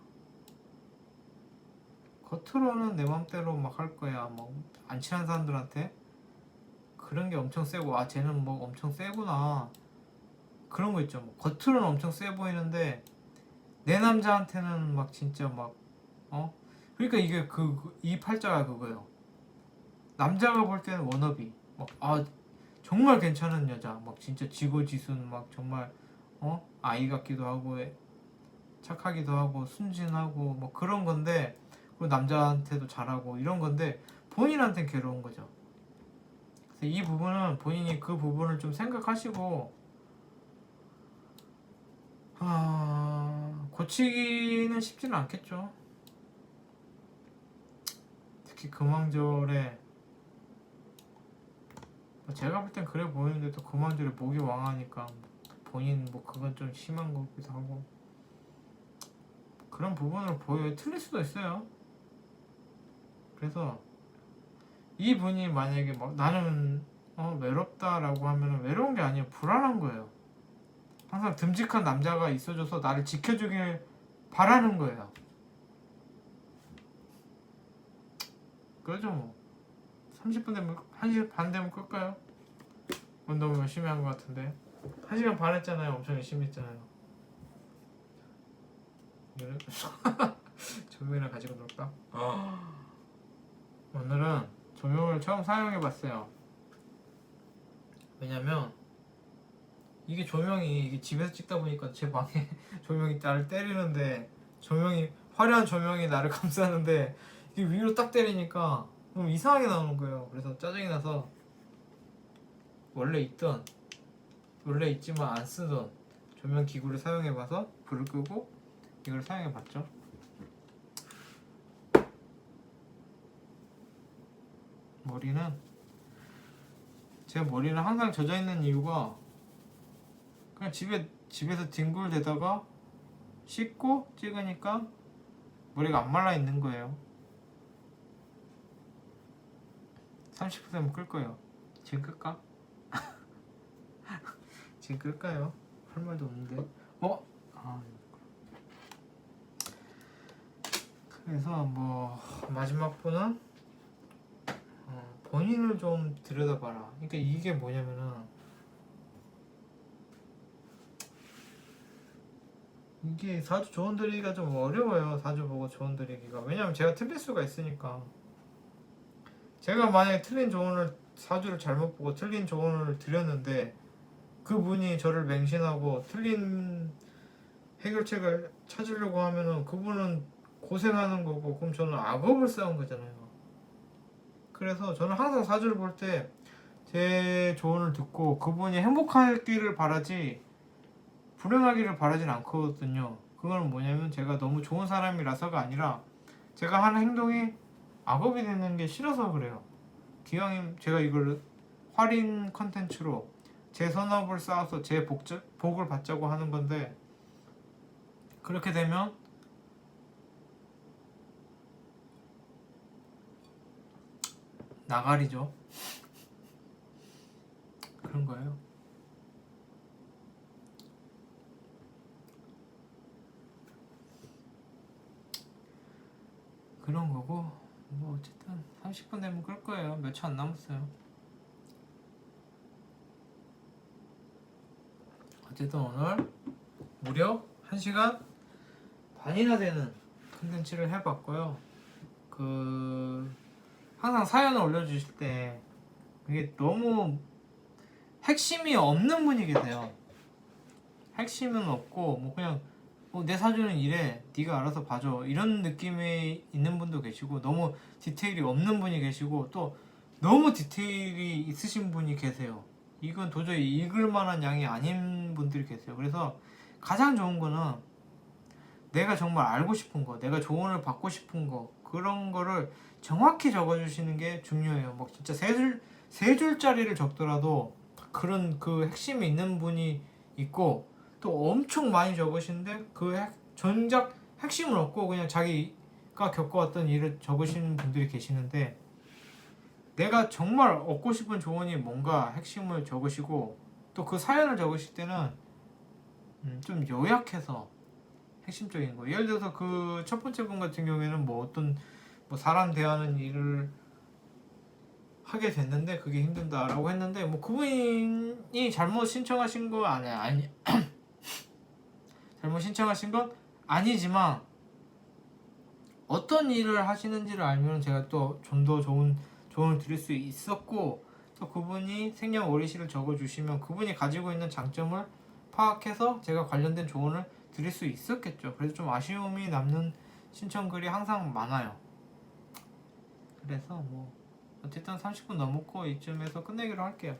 겉으로는 내 맘대로 막 할 거야. 뭐 안 친한 사람들한테 그런 게 엄청 세고, 아 쟤는 뭐 엄청 세구나 그런 거 있죠. 뭐 겉으로는 엄청 세 보이는데 내 남자한테는 막 진짜 막 그러니까 이게 이 팔자가 그거예요. 남자가 볼 때는 워너비 막 정말 괜찮은 여자 막 진짜 지고지순 막 정말 아이 같기도 하고 착하기도 하고 순진하고 뭐 그런 건데, 그리고 남자한테도 잘하고 이런 건데 본인한테는 괴로운 거죠. 그래서 이 부분은 본인이 그 부분을 좀 생각하시고 고치기는 쉽지는 않겠죠. 특히 금왕절에 제가 볼 땐 그래 보이는데 또 금왕절에 목이 왕하니까 본인 뭐 그건 좀 심한 거기도 하고 그런 부분으로 보여요. 틀릴 수도 있어요. 그래서 이분이 만약에 막 나는 외롭다라고 하면 외로운 게 아니에요. 불안한 거예요. 항상 듬직한 남자가 있어줘서 나를 지켜주길 바라는 거예요. 그러죠 뭐. 30분 되면 1시간 반 되면 끌까요? 운동 열심히 한 것 같은데 1시간 반 했잖아요. 엄청 열심히 했잖아요. 조명이랑 가지고 놀까? 오늘은 조명을 처음 사용해봤어요. 왜냐면 이게 조명이 이게 집에서 찍다 보니까 제 방에 조명이 나를 때리는데, 화려한 조명이 나를 감싸는데 이게 위로 딱 때리니까 너무 이상하게 나오는 거예요. 그래서 짜증이 나서 원래 있지만 안 쓰던 조명 기구를 사용해봐서 불을 끄고 이걸 사용해봤죠. 제 머리는 항상 젖어있는 이유가 그냥 집에서 뒹굴대다가 씻고 찍으니까 머리가 안 말라 있는 거예요. 30분 되면 끌 거예요. 지금 끌까? 지금 끌까요? 할 말도 없는데. 그래서 뭐 마지막 분은 본인을 좀 들여다봐라. 그러니까 이게 뭐냐면은 이게 사주 조언 드리기가 좀 어려워요. 사주 보고 조언 드리기가. 왜냐면 제가 틀릴 수가 있으니까. 제가 만약에 사주를 잘못 보고 틀린 조언을 드렸는데 그분이 저를 맹신하고 틀린 해결책을 찾으려고 하면은 그분은 고생하는 거고, 그럼 저는 악업을 쌓은 거잖아요. 그래서 저는 항상 사주를 볼 때 제 조언을 듣고 그분이 행복하기를 바라지 불행하기를 바라진 않거든요. 그건 뭐냐면 제가 너무 좋은 사람이라서가 아니라 제가 하는 행동이 악업이 되는 게 싫어서 그래요. 기왕이면 제가 이걸 할인 컨텐츠로 제 선업을 쌓아서 제 복을 받자고 하는 건데, 그렇게 되면 나가리죠. 그런 거예요. 그런 거고, 뭐 어쨌든 30분 되면 끌 거예요. 몇 초 안 남았어요. 어쨌든 오늘 무려 1시간 반이나 되는 컨텐츠를 해봤고요. 항상 사연을 올려주실 때 그게 너무 핵심이 없는 분이 계세요. 핵심은 없고 뭐 그냥 내 사주는 이래 네가 알아서 봐줘 이런 느낌이 있는 분도 계시고, 너무 디테일이 없는 분이 계시고, 또 너무 디테일이 있으신 분이 계세요. 이건 도저히 읽을 만한 양이 아닌 분들이 계세요. 그래서 가장 좋은 거는 내가 정말 알고 싶은 거, 내가 조언을 받고 싶은 거, 그런 거를 정확히 적어주시는 게 중요해요. 뭐 진짜 세 줄짜리를 적더라도 그런 그 핵심이 있는 분이 있고, 또 엄청 많이 적으시는데 정작 핵심은 없고 그냥 자기가 겪어왔던 일을 적으시는 분들이 계시는데, 내가 정말 얻고 싶은 조언이 뭔가 핵심을 적으시고, 또 그 사연을 적으실 때는 좀 요약해서 핵심적인 거, 예를 들어서 그 첫 번째 분 같은 경우에는 뭐 어떤 뭐 사람 대하는 일을 하게 됐는데 그게 힘든다라고 했는데, 뭐 그분이 잘못 신청하신 거 아니 잘못 신청하신 건 아니지만, 어떤 일을 하시는지를 알면 제가 또 좀 더 좋은 조언을 드릴 수 있었고, 또 그분이 생년월일시를 적어주시면 그분이 가지고 있는 장점을 파악해서 제가 관련된 조언을 드릴 수 있었겠죠. 그래서 좀 아쉬움이 남는 신청글이 항상 많아요. 그래서 뭐 어쨌든 30분 넘었고 이쯤에서 끝내기로 할게요.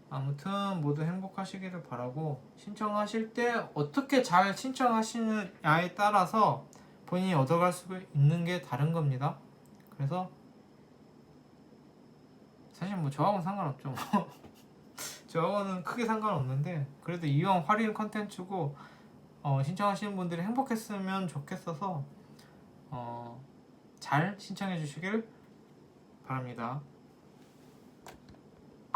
아무튼 모두 행복하시기를 바라고, 신청하실 때 어떻게 잘 신청하시느냐에 따라서 본인이 얻어갈 수 있는 게 다른 겁니다. 그래서 사실 뭐 저하고는 상관없죠. 저하고는 크게 상관없는데, 그래도 이왕 할인 컨텐츠고 신청하시는 분들이 행복했으면 좋겠어서 잘 신청해 주시길 바랍니다.